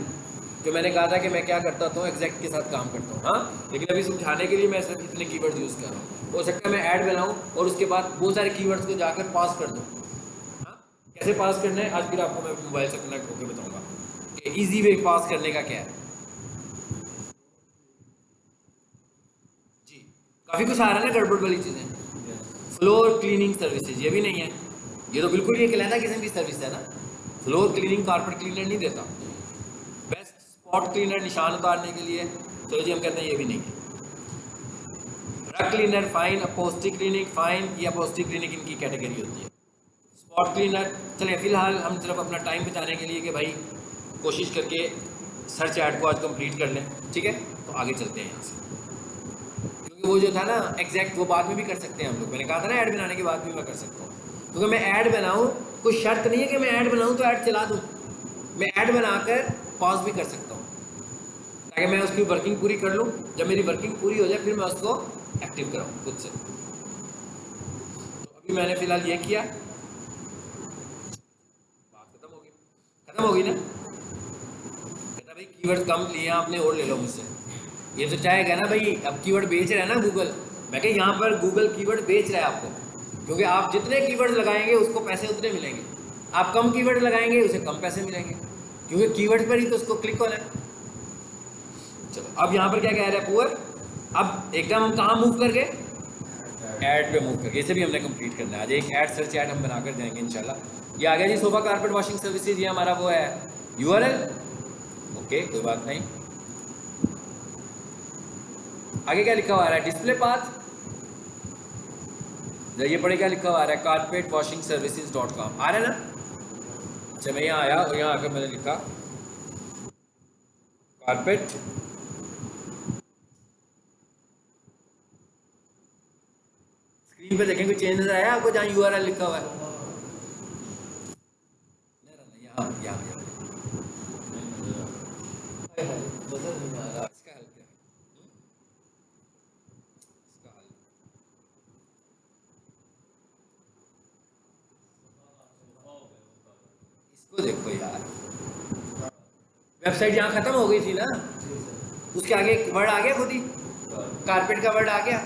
जो मैंने कहा था कि मैं क्या करता हूँ, एग्जैक्ट के साथ काम करता हूँ। हाँ, लेकिन अभी समझाने के लिए मैं सिर्फ इतने कीवर्ड्स यूज़ कर रहा हूँ। हो सकता है मैं ऐड बनाऊँ और उसके बाद बहुत सारे कीवर्ड्स को जाकर पास कर दूँ। हाँ, कैसे पास करना है आज फिर आपको मैं मोबाइल से कनेक्ट होकर बताऊँगा कि ईजी वे पास करने का क्या है। जी, काफ़ी कुछ आ रहा है ना गड़बड़ वाली चीज़ें। फ्लोर क्लीनिंग सर्विसेज ये भी नहीं है। ये तो बिल्कुल ये कहलाता किस्म की सर्विस है ना। फ्लोर क्लीनिंग कारपेट क्लीनर नहीं देता। बेस्ट स्पॉट क्लीनर निशान उतारने के लिए, चलो जी हम कहते हैं ये भी नहीं है। रग क्लीनर फाइन, अपोस्टिक क्लीनिक फाइन, ये अपोस्टिक क्लीनिक इनकी कैटेगरी होती है। स्पॉट क्लीनर, चलिए फिलहाल हम सिर्फ अपना टाइम बचाने के लिए कि भाई कोशिश करके सर्च ऐड को आज कंप्लीट कर लें, ठीक है। तो आगे चलते हैं यहाँ से, क्योंकि वो जो था ना एग्जैक्ट वो बाद में भी कर सकते हैं हम लोग। मैंने कहा था ना ऐड बनाने के बाद भी मैं कर सकता हूँ, क्योंकि मैं ऐड बनाऊँ कोई शर्त नहीं है कि मैं ऐड बनाऊँ तो ऐड चला दूँ। मैं ऐड बनाकर पॉज भी कर सकता हूँ ताकि मैं उसकी वर्किंग पूरी कर लूँ। जब मेरी वर्किंग पूरी हो जाए फिर मैं उसको एक्टिव कराऊँ खुद से। तो अभी मैंने फिलहाल ये किया, बात खत्म होगी ना। कहता भाई कीवर्ड कम लिए आपने और ले लो मुझसे। ये तो चाहेगा ना भाई, अब कीवर्ड बेच रहा है ना गूगल। मैं कह यहाँ पर गूगल कीवर्ड बेच रहा है आपको, क्योंकि आप जितने कीवर्ड लगाएंगे उसको पैसे उतने मिलेंगे। आप कम कीवर्ड लगाएंगे उसे कम पैसे मिलेंगे, क्योंकि कीवर्ड पर ही तो उसको क्लिक होना है। चलो अब यहाँ पर क्या कह रहा है पुअर। अब एकदम हम कहाँ मूव कर गए? ऐड पे मूव कर गए। इसे भी हमने कंप्लीट करना है आज। एक ऐड सर्च ऐड हम बनाकर जाएंगे इंशाल्लाह। ये आ गया जी सोफा कारपेट वॉशिंग सर्विसेज। ये हमारा वो है URL। ओके कोई बात नहीं। आगे क्या लिखा हुआ है? Display path. ये पढ़े क्या लिखा हुआ है? कारपेट वॉशिंग सर्विसेज.com आ रहा है ना। अच्छा मैं यहाँ आया और यहाँ आकर मैंने लिखा कारपेट स्क्रीन पे देखें कोई चेंज नजर आया आपको जहाँ URL लिखा हुआ है? यहाँ यहाँ इसका हल क्या है? इसका हल इसको देखो यार, वेबसाइट यहाँ खत्म हो गई थी ना, उसके आगे एक वर्ड आ गया खुद ही, कारपेट का वर्ड आ गया।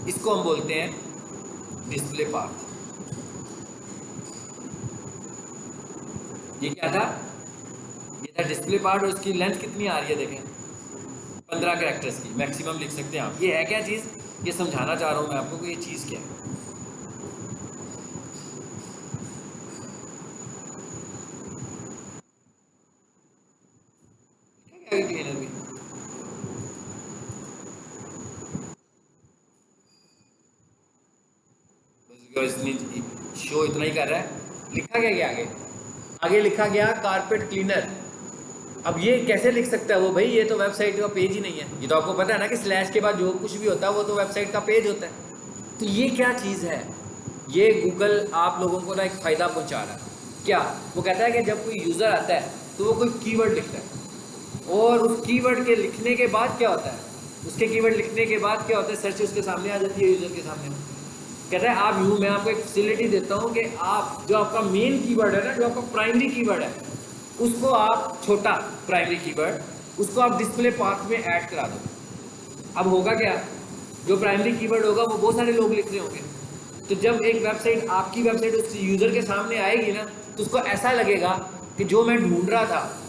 इसको हम बोलते हैं डिस्प्ले पाथ। ये क्या था? ये था डिस्प्ले पार्ट और इसकी लेंथ कितनी आ रही है देखें, 15 कैरेक्टर्स की मैक्सिमम लिख सकते हैं आप। ये है क्या चीज़, ये समझाना चाह रहा हूँ मैं आपको कि ये चीज़ क्या है। क्या क्लीनर भी बस इसने शो इतना ही कर रहा है। लिखा क्या गया आगे, आगे लिखा गया कारपेट क्लीनर। अब ये कैसे लिख सकता है वो भाई, ये तो वेबसाइट का पेज ही नहीं है। ये तो आपको पता है ना कि स्लैश के बाद जो कुछ भी होता है वो तो वेबसाइट का पेज होता है। तो ये क्या चीज़ है, ये गूगल आप लोगों को ना एक फ़ायदा पहुंचा रहा है। क्या वो कहता है कि जब कोई यूज़र आता है तो वो कोई कीवर्ड लिखता है, और उस कीवर्ड के लिखने के बाद क्या होता है, उसके कीवर्ड लिखने के बाद क्या होता है, सर्च उसके सामने आ जाती है, यूज़र के सामने। कहता है आप यूँ, मैं आपको एक फैसिलिटी देता हूँ कि आप जो आपका मेन कीवर्ड है ना, जो आपका प्राइमरी कीवर्ड है, उसको आप छोटा प्राइमरी कीवर्ड उसको आप डिस्प्ले पाथ में ऐड करा दो। अब होगा क्या, जो प्राइमरी कीवर्ड होगा वो बहुत सारे लोग लिख रहे होंगे, तो जब एक वेबसाइट, आपकी वेबसाइट उस यूज़र के सामने आएगी ना, तो उसको ऐसा लगेगा कि जो मैं ढूंढ रहा था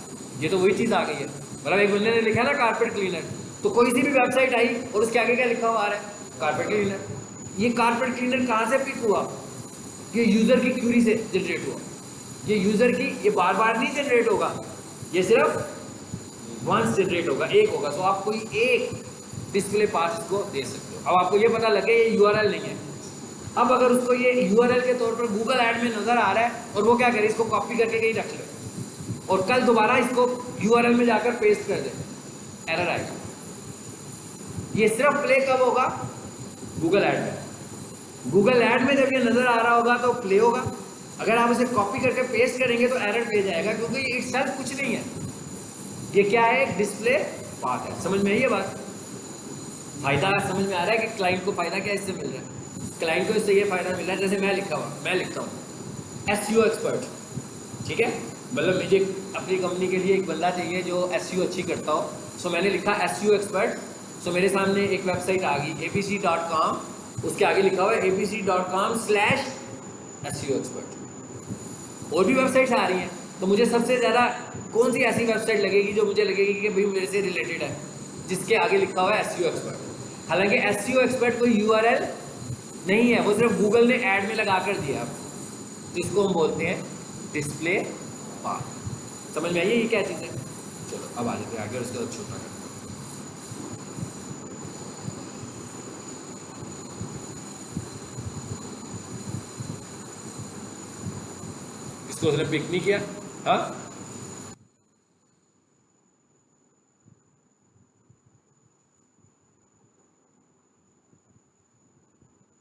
ये तो वही चीज़ आ गई है। मतलब एक बंदे ने लिखा ना कारपेट क्लीनर, तो कोई सी भी वेबसाइट आई और उसके आगे क्या लिखा हुआ आ रहा है, कारपेट क्लीनर। ये कारपेट क्लीनर कहाँ से पिक हुआ, ये यूज़र की क्यूरी से जनरेट हुआ। ये यूज़र की, ये बार बार नहीं जनरेट होगा, ये सिर्फ वंस जनरेट होगा, एक होगा। सो आप कोई एक डिस्प्ले पाथ इसको दे सकते हो। अब आपको ये पता लगे ये यूआरएल नहीं है। अब अगर उसको ये यूआरएल के तौर पर गूगल ऐड में नज़र आ रहा है और वो क्या करे, इसको कॉपी करके कहीं रख ले और कल दोबारा इसको यूआरएल में जाकर पेस्ट कर दे, एरर आएगा। ये सिर्फ प्ले कब होगा, गूगल ऐड में। गूगल ऐड में जब ये नज़र आ रहा होगा तो प्ले होगा। अगर आप इसे कॉपी करके पेस्ट करेंगे तो एरर पेज आएगा, क्योंकि ये इटसेल्फ कुछ नहीं है, ये क्या है, एक डिस्प्ले पाथ है। समझ में आई ये बात, फायदा समझ में आ रहा है कि क्लाइंट को फायदा क्या इससे मिल रहा है। क्लाइंट को इससे ये फायदा मिल रहा है, जैसे मैं लिखता हूँ एसईओ एक्सपर्ट, ठीक है, मतलब मुझे अपनी कंपनी के लिए एक बंदा चाहिए जो एसईओ अच्छी करता हो। सो मैंने लिखा एसईओ एक्सपर्ट। सो मेरे सामने एक वेबसाइट आ गई abc.com, उसके आगे लिखा हुआ है abc.com/SEO एक्सपर्ट। और भी वेबसाइट्स आ रही हैं, तो मुझे सबसे ज़्यादा कौन सी ऐसी वेबसाइट लगेगी जो मुझे लगेगी कि भाई मेरे से रिलेटेड है, जिसके आगे लिखा हुआ है एसईओ एक्सपर्ट। हालांकि एसईओ एक्सपर्ट कोई यूआरएल नहीं है, वो सिर्फ गूगल ने ऐड में लगा कर दिया, जिसको हम बोलते हैं डिस्प्ले पाथ। समझ में आइए ये क्या चीज़ है। चलो अब आ जाते हैं आगे और इसका छोटा करते हैं। इसको उसने पिक नहीं किया, हाँ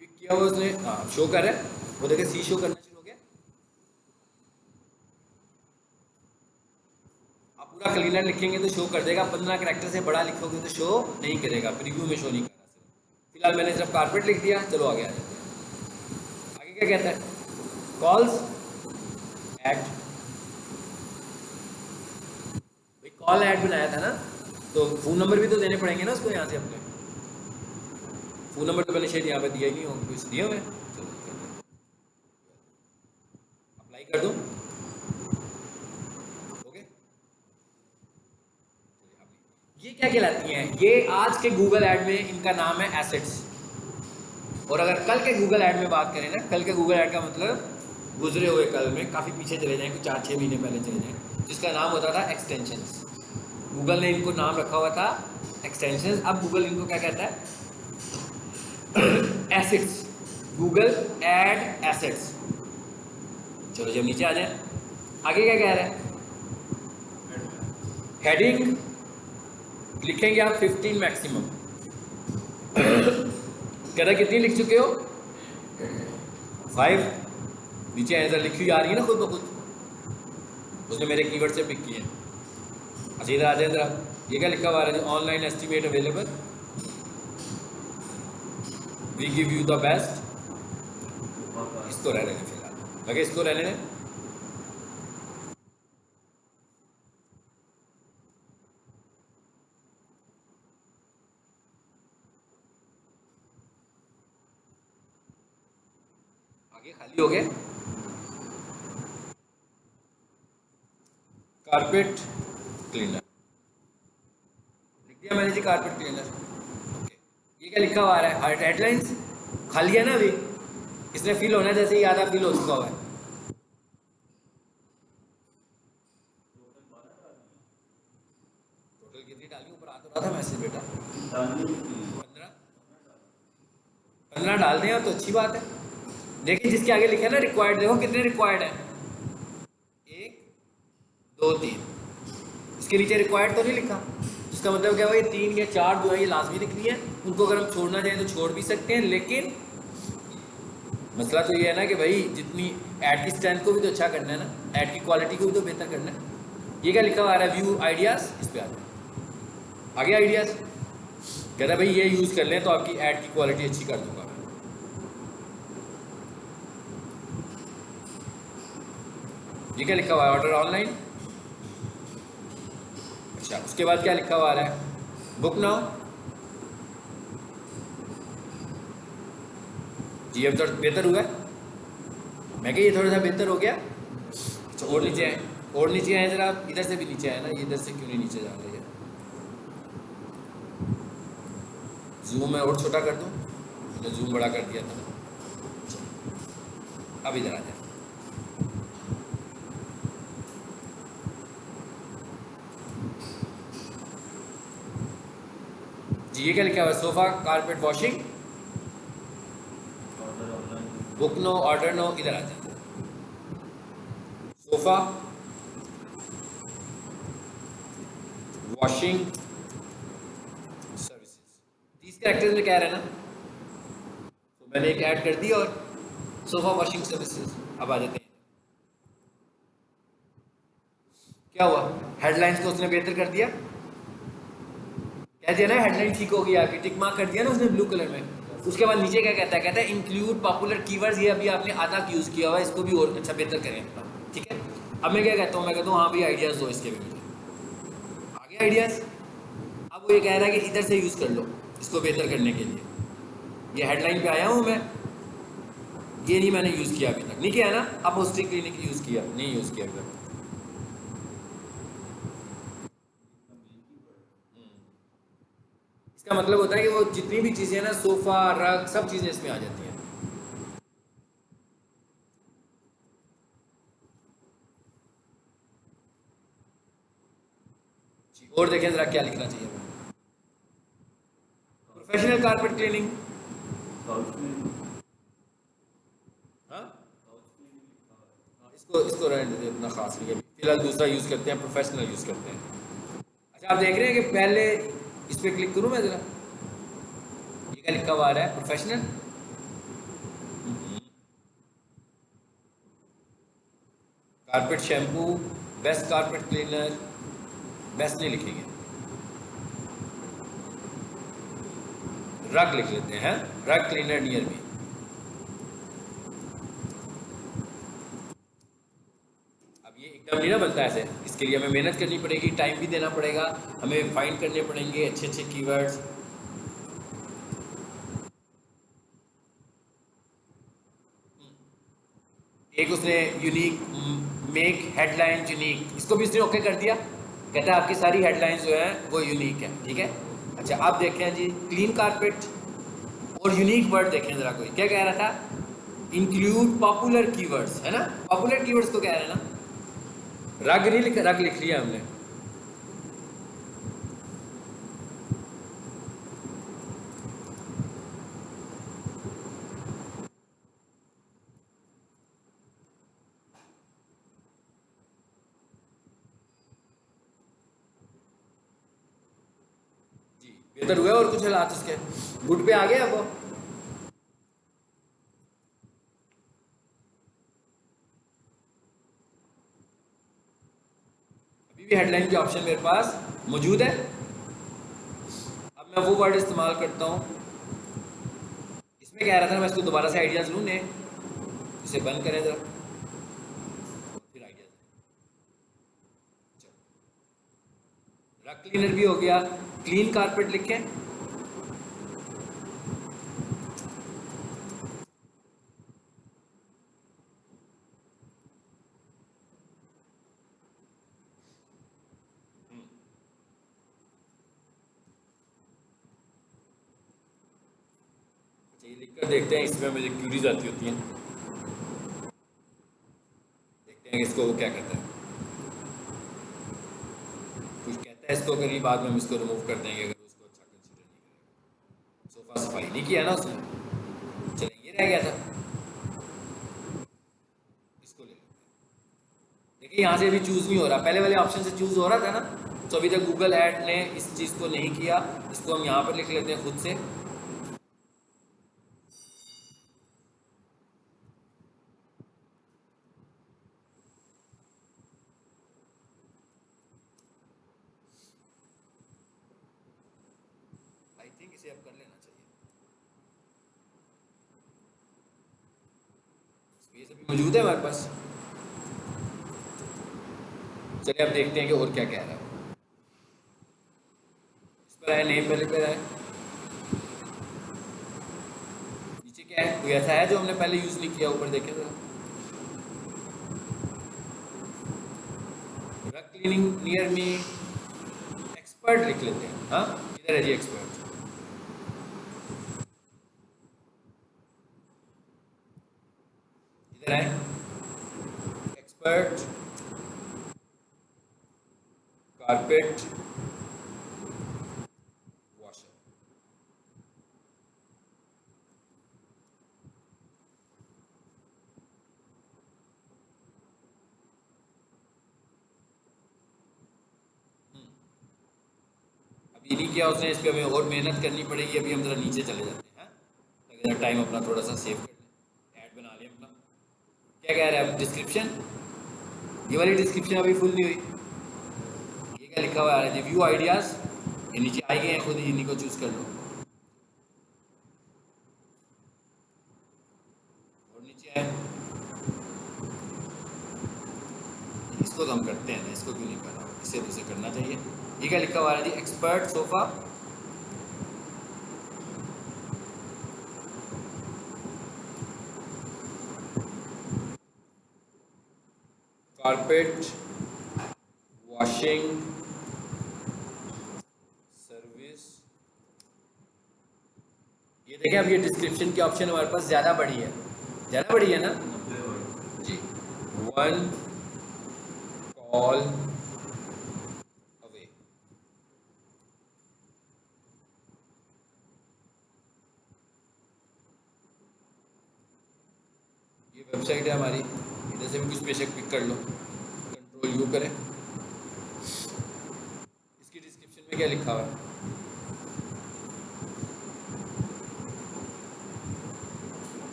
पिक किया हुआ उसने, हाँ शो कर रहा है, वो देखे सी शो करना शुरू हो गया। आप पूरा क्लीनर लिखेंगे तो शो कर देगा, 15 कैरेक्टर से बड़ा लिखोगे तो शो नहीं करेगा, प्रीव्यू में शो नहीं कर रहा। फिलहाल मैंने सिर्फ कारपेट लिख दिया, चलो आगे आ जाते हैं। आगे क्या कहता है, कॉल्स एट, भाई कॉल ऐड बनाया था ना, तो फ़ोन नंबर भी तो देने पड़ेंगे ना उसको, यहाँ से अपने फ़ोन नंबर तो मैंने शायद यहाँ पे दिया ही नहीं हो, कुछ दिया हुआ है। चलो अप्लाई कर दूँ, ओके। ये क्या कहलाती हैं, ये आज के गूगल ऐड में इनका नाम है एसेट्स। और अगर कल के गूगल ऐड में बात करें ना, कल के गूगल ऐड का मतलब गुजरे हुए कल में काफ़ी पीछे चले जाएँ, कुछ 4-6 महीने पहले चले जाएँ, जिसका नाम होता था एक्सटेंशंस। गूगल ने इनको नाम रखा हुआ था एक्सटेंशंस। अब गूगल इनको क्या कहता है, एसेट्स, गूगल ऐड एसेट्स। चलो जब नीचे आ जाए, आगे क्या कह रहा है, हेडिंग लिखेंगे आप 15 मैक्सिमम। कह रहा कितनी लिख चुके हो, 5। नीचे आंसर लिखी हुई आ रही है ना खुद ब खुद, उसने मेरे कीवर्ड से पिक किए। अच्छा इधर आ जाए, इधर ये क्या लिखा हुआ है, online estimate available, we give you the best. इसको रहने दें फिलहाल, लगे इसको रहने दें। आगे खाली हो गए, कारपेट क्लीनर लिख दिया मैंने जी, कारपेट क्लीनर। ओके, ये क्या लिखा हुआ आ रहा है? हेडलाइंस खाली है ना अभी, इसमें फिल होना जैसे ही आधा फिल हो चुका हुआ है। टोटल कितनी डाली? ऊपर आ तो रहा था मैसेज बेटा, 15। 15 डाल दें तो अच्छी बात है। देखिए जिसके आगे लिखा है ना रिक्वायर्ड, देखो कितने रिक्वायर्ड है, 1 2 3। इसके नीचे रिक्वायर्ड तो नहीं लिखा, इसका मतलब क्या हुआ, ये 3 या 4 जो है ये लाजमी लिखनी है। उनको अगर हम छोड़ना चाहें तो छोड़ भी सकते हैं, लेकिन मसला तो ये है ना कि भाई जितनी ऐड की स्ट्रेंथ को भी तो अच्छा करना है ना, ऐड की क्वालिटी को भी तो बेहतर करना है। ये क्या लिखा हुआ आ रहा है? व्यू आइडियाज, इस पे आगे आइडियाज कहता है भाई ये यूज़ कर लें तो आपकी ऐड की क्वालिटी अच्छी कर दूंगा मैं। ये क्या लिखा हुआ है? Order online. अच्छा, उसके बाद क्या लिखा हुआ आ रहा है? Book now. जी अब थोड़ा बेहतर हुआ है, मैं क्या ये थोड़ा सा बेहतर हो गया। अच्छा और नीचे आए, और नीचे आए जरा, इधर से भी नीचे आए ना, ये इधर से क्यों नहीं नीचे जा रही है? जूम मैं और छोटा कर दूं, मैंने जूम बड़ा कर दिया था। अब इधर आ जाए। जी ये क्या लिखा हुआ है? Sofa carpet washing, book now, order now, इधर आ जाए। सोफा वॉशिंग सर्विसेज, 30 कैरेक्टर्स में कह रहे हैं ना, तो मैंने एक ऐड कर दी और सोफा वॉशिंग सर्विसेज। अब आ जाते हैं, क्या हुआ? हेडलाइंस को उसने बेहतर कर दिया, कह दिया ना हेडलाइन ठीक होगी आपकी, टिक मार्क कर दिया ना उसने ब्लू कलर में। उसके बाद नीचे क्या कहता है? कहता है इंक्लूड पॉपुलर कीवर्ड्स, ये अभी आपने आधा यूज़ किया हुआ है, इसको भी और अच्छा बेहतर करें। ठीक है, अब मैं क्या कहता हूँ? मैं कहता हूँ हाँ भाई आइडियाज़ दो इसके भी मुझे। आगे आइडियाज़, अब वो ये कह रहा है कि इधर से यूज़ कर लो इसको बेहतर करने के लिए। ये हेडलाइन पे आया हूँ मैं, ये नहीं मैंने यूज़ किया अभी तक, नहीं किया ना? अब मोस्टली क्लिनिक यूज़ किया, नहीं यूज़ किया अभी तक। इसका मतलब होता है कि वो जितनी भी चीज़ें ना, सोफ़ा रग सब चीज़ें इसमें आ जाती हैं। और देखें ज़रा क्या लिखना चाहिए। प्रोफेशनल कारपेट क्लीनिंग, हाँ इसको इसको रहने देते, इतना खास नहीं है फिलहाल। दूसरा यूज़ करते हैं, प्रोफेशनल यूज़ करते हैं। अच्छा आप देख रहे हैं कि पहले इस पर क्लिक करूँ मैं ज़रा, ये क्या लिखा हुआ आ रहा है? Professional. Carpet shampoo, best carpet cleaner, best नहीं लिखेंगे, रग लिख लेते हैं, रग क्लीनर नियर मी। अब ये एकदम नहीं ना बनता ऐसे, इसके लिए हमें मेहनत करनी पड़ेगी, टाइम भी देना पड़ेगा, हमें फाइंड करने पड़ेंगे अच्छे अच्छे कीवर्ड्स। एक उसने यूनिक, मेक हेडलाइन यूनिक, इसको भी उसने ओके कर दिया, कहता है आपकी सारी हेडलाइंस जो है वो यूनिक है। ठीक है, अच्छा आप देखें जी, क्लीन कारपेट और यूनिक वर्ड देखें जरा, कोई क्या कह रहा था? इंक्लूड पॉपुलर कीवर्ड्स, है ना? पॉपुलर कीवर्ड्स को कह रहे हैं ना, रग नहीं लिखा, रग लिख लिया हमने। जी बेहतर हुआ और कुछ हालात उसके गुड पे आ गया वो। अभी भी हेडलाइन के ऑप्शन मेरे पास मौजूद है। अब मैं वो वर्ड इस्तेमाल करता हूँ, इसमें कह रहा था मैं इसको दोबारा से आइडियाज लूँ ने, इसे बंद करें जरा, फिर आइडियाज। रग क्लीनर भी हो गया, क्लीन कारपेट लिखें। ये लिख कर देखते हैं, इसमें मुझे क्यूरीज आती होती हैं, देखते हैं कि इसको वो क्या कहता है, कुछ कहता है इसको, करीब बाद में हम इसको रिमूव कर देंगे अगर उसको अच्छा कंसीडर नहीं करेगा। सोफा सफाई नहीं किया ना उसने, चलो ये रह गया था, इसको ले लेते हैं। देखिए यहाँ से अभी चूज़ नहीं हो रहा, पहले वाले ऑप्शन से चूज़ हो रहा था ना, तो अभी तक गूगल ऐड ने इस चीज़ को नहीं किया। इसको हम यहाँ पर लिख लेते हैं खुद से, आई थिंक इसे अब कर लेना चाहिए, स्पेस अभी मौजूद है हमारे पास। चलिए अब देखते हैं कि और क्या कह रहा है। इस पर आए, नेम पहले पर आए, नीचे क्या है, कोई ऐसा है जो हमने पहले यूज़ नहीं किया, ऊपर देखें जरा, रग क्लीनिंग नियर मी, एक्सपर्ट लिख लेते हैं। हाँ इधर है जी एक्सपर्ट, इधर है एक्सपर्ट कारपेट वॉशर। अभी नहीं किया उसने, इस पर हमें और मेहनत करनी पड़ेगी। अभी हम जरा नीचे चले जाते हैं ताकि जरा टाइम अपना थोड़ा सा सेव कर लें, ऐड बना लें अपना। क्या कह रहा है अब, डिस्क्रिप्शन, ये वाली डिस्क्रिप्शन अभी फुल नहीं हुई। ये क्या लिखा हुआ है, रिव्यू आइडियाज, ये नीचे आ गए हैं, खुद ही इन्हीं को चूज कर लो। और नीचे है, इसको तो हम करते हैं ना, इसको क्यों नहीं कर रहा, इसे तो इसे करना चाहिए। ये क्या लिखा हुआ है जी, expert sofa, carpet washing service. ये देखें, अब ये डिस्क्रिप्शन के ऑप्शन हमारे पास ज़्यादा बड़ी है, ज़्यादा बड़ी है ना 90 वर्ड जी। 1 कॉल अवे, ये वेबसाइट है हमारी, इधर से भी कुछ बेशक पिक कर लो, कंट्रोल यू करें। इसकी डिस्क्रिप्शन में क्या लिखा हुआ है,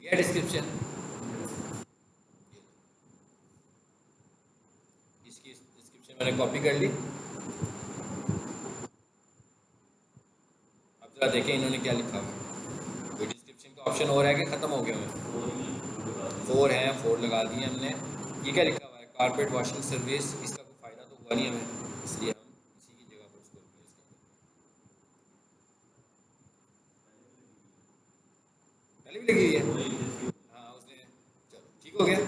ये डिस्क्रिप्शन, इसकी डिस्क्रिप्शन मैंने कॉपी कर ली। अब जरा देखें इन्होंने क्या लिखा हुआ है, कोई डिस्क्रिप्शन का ऑप्शन हो रहा है कि ख़त्म हो गया हमें, 4 हैं, 4 लगा दिए हमने। ये क्या लिखा हुआ है, कारपेट वॉशिंग सर्विस, इसका कोई फ़ायदा तो हुआ नहीं हमें, इसलिए हम इसी की जगह पर उसको रिप्लेस कर देंगे। पहले भी लगी हुई है, हाँ उसने, चलो ठीक हो गया।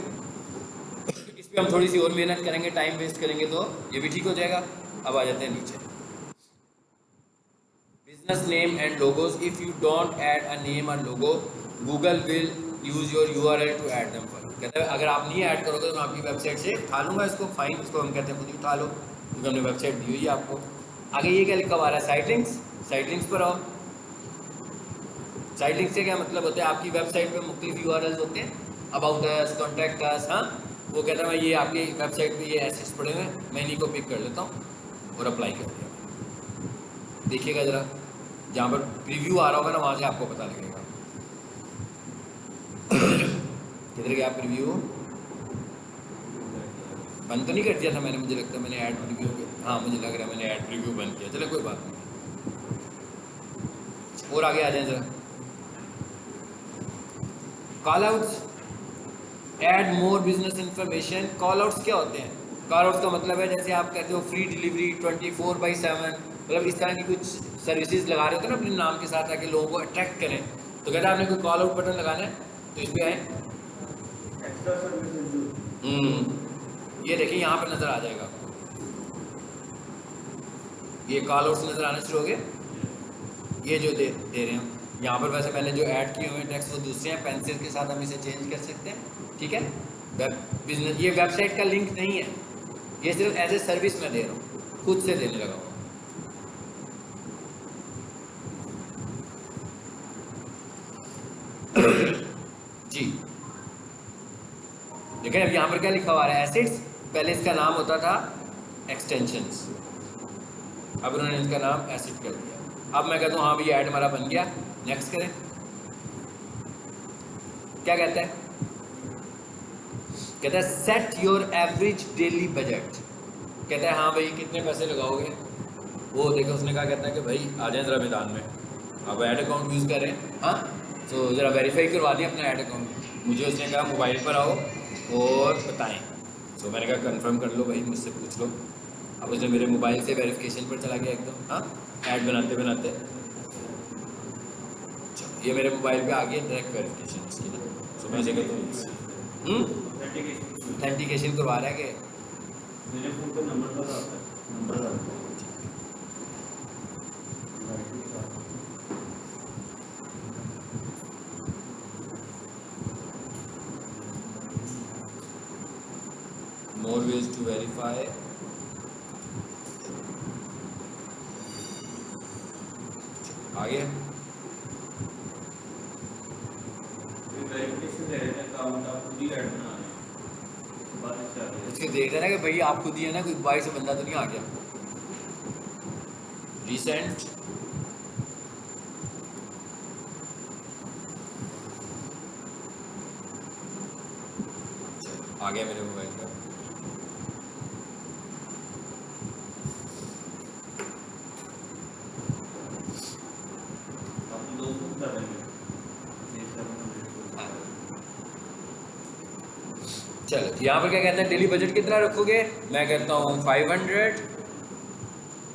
इस पर हम थोड़ी सी और मेहनत करेंगे, टाइम वेस्ट करेंगे तो ये भी ठीक हो जाएगा। अब आ जाते हैं नीचे, business name and logos, if you don't add a name और logo Google will use your URL to add them for. कहते हैं अगर आप नहीं ऐड करोगे तो मैं आपकी वेबसाइट से उठा लूँगा इसको, फाइन, इसको हम कहते हैं खुद ही उठा लो, क्योंकि हमने वेबसाइट दी हुई है आपको। आगे ये क्या लिखा हुआ है, साइट लिंक्स, साइट लिंक्स पर आओ। साइट लिंक से क्या मतलब होता है, आपकी वेबसाइट पे मुख्तलिफ URLs होते हैं, अबाउट अस, कॉन्टैक्ट अस, हाँ वो कहता है मैं ये आपकी वेबसाइट पे ये एसेट्स पड़े हुए हैं, मैं इन्हीं को पिक कर लेता हूँ और अप्लाई कर दिया। देखिएगा ज़रा, जहाँ पर प्रीव्यू आ रहा होगा ना वहाँ से आपको पता लगेगा। किधर गया प्रीव्यू, बंद तो नहीं कर दिया था मैंने, मुझे लगता है मैंने ऐड प्रीव्यू, हाँ मुझे लग रहा है मैंने ऐड प्रीव्यू बंद किया, चलो कोई बात नहीं। और आगे आ जाए ज़रा, call outs, add more business information. Call outs क्या होते हैं, कॉल आउट्स का मतलब है जैसे आप कहते हो फ्री डिलीवरी 24/7, मतलब इस तरह की कुछ सर्विसेज लगा रहे होते हैं ना अपने नाम के साथ ताकि लोगों को अट्रैक्ट करें, तो कहते हैं आपने कोई कॉल आउट बटन लगाना है तो इस पर आए, एक्स्ट्रा सर्विसेज ये देखिए यहाँ पर नज़र आ जाएगा आपको, ये कॉल आउट्स नज़र आना शुरू हो गए, ये जो दे रहे हैं यहाँ पर वैसे मैंने जो ऐड किए हुए टेक्स्ट वो दूसरे हैं, पेंसिल के साथ हम इसे चेंज कर सकते हैं, ठीक है। वेब बिजनेस, ये वेबसाइट का लिंक नहीं है, ये सिर्फ एज ए सर्विस मैं दे रहा हूँ, खुद से देने लगा हूँ। जी लेकिन अब यहाँ पर क्या लिखा हुआ है, एसिड्स, पहले इसका नाम होता था एक्सटेंशंस, अब उन्होंने इसका नाम एसिड कर दिया। अब मैं कहता हूँ हाँ भैया ऐड हमारा बन गया, नेक्स्ट करें। क्या कहता है, कहता है set your average daily budget. कहता है हाँ भाई कितने पैसे लगाओगे, वो देखो उसने कहा, कहता है कि भाई आ जाए ज़रा मैदान में, आप ऐड अकाउंट यूज़ करें, हाँ तो ज़रा वेरीफाई करवा दिए अपना ऐड अकाउंट। मुझे उसने कहा मोबाइल पर आओ और बताएं, तो मैंने कहा कंफर्म कर लो भाई, मुझसे पूछ लो। अब उसने मेरे मोबाइल से वेरिफिकेशन पर चला गया एकदम, हाँ ऐड बनाते बनाते, चलो ये मेरे मोबाइल पे आ गया डायरेक्ट वेरिफिकेशन उसकी ना, तो मैं जगह तो ऑथेंटिकेशन करवा रहा है कि मेरे फोन पे नंबर आता है, नंबर आता है। more ways to verify, आ गया। वेरिफिकेशन दे रहे थे अकाउंट आप खुद ही ऐड बना रहे हैं, बात इससे आ गई। उसके देख रहे ना कि भाई आप खुद ही है ना, कोई बाहर से बंदा तो नहीं आ गया। रिसेंट आ गया मेरे मोबाइल पर। अपने दोस्त को बता देंगे। चलो यहाँ पर क्या कहते हैं, डेली बजट कितना रखोगे, मैं कहता हूँ 500,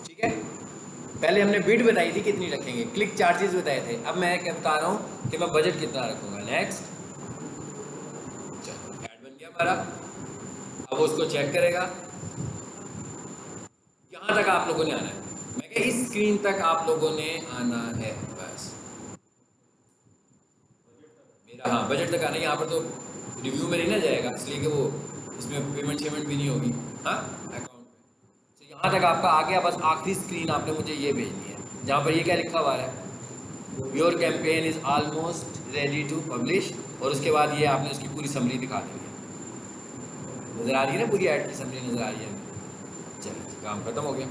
ठीक है। पहले हमने बिड बताई थी कितनी रखेंगे, क्लिक चार्जेस बताए थे, अब मैं क्या बता रहा हूँ कि मैं बजट कितना रखूँगा। नेक्स्ट, चलो ऐड बन गया हमारा। अब वो उसको चेक करेगा, यहाँ तक आप लोगों ने आना है, मैं क्या इस स्क्रीन तक आप लोगों ने आना है बस मेरा, हाँ बजट तक आना है। यहाँ पर तो रिव्यू में नहीं ना जाएगा, इसलिए कि वो इसमें पेमेंट शेमेंट भी नहीं होगी, हाँ अकाउंट में। तो यहाँ तक आपका आ गया, बस आखिरी स्क्रीन आपने मुझे ये भेजनी है जहाँ पर ये क्या लिखा हुआ है, your campaign is almost ready to publish, और उसके बाद ये आपने उसकी पूरी समरी दिखा दी है, नज़र आ रही है ना, पूरी ऐड की समरी नज़र आ रही है। चलिए काम खत्म हो गया।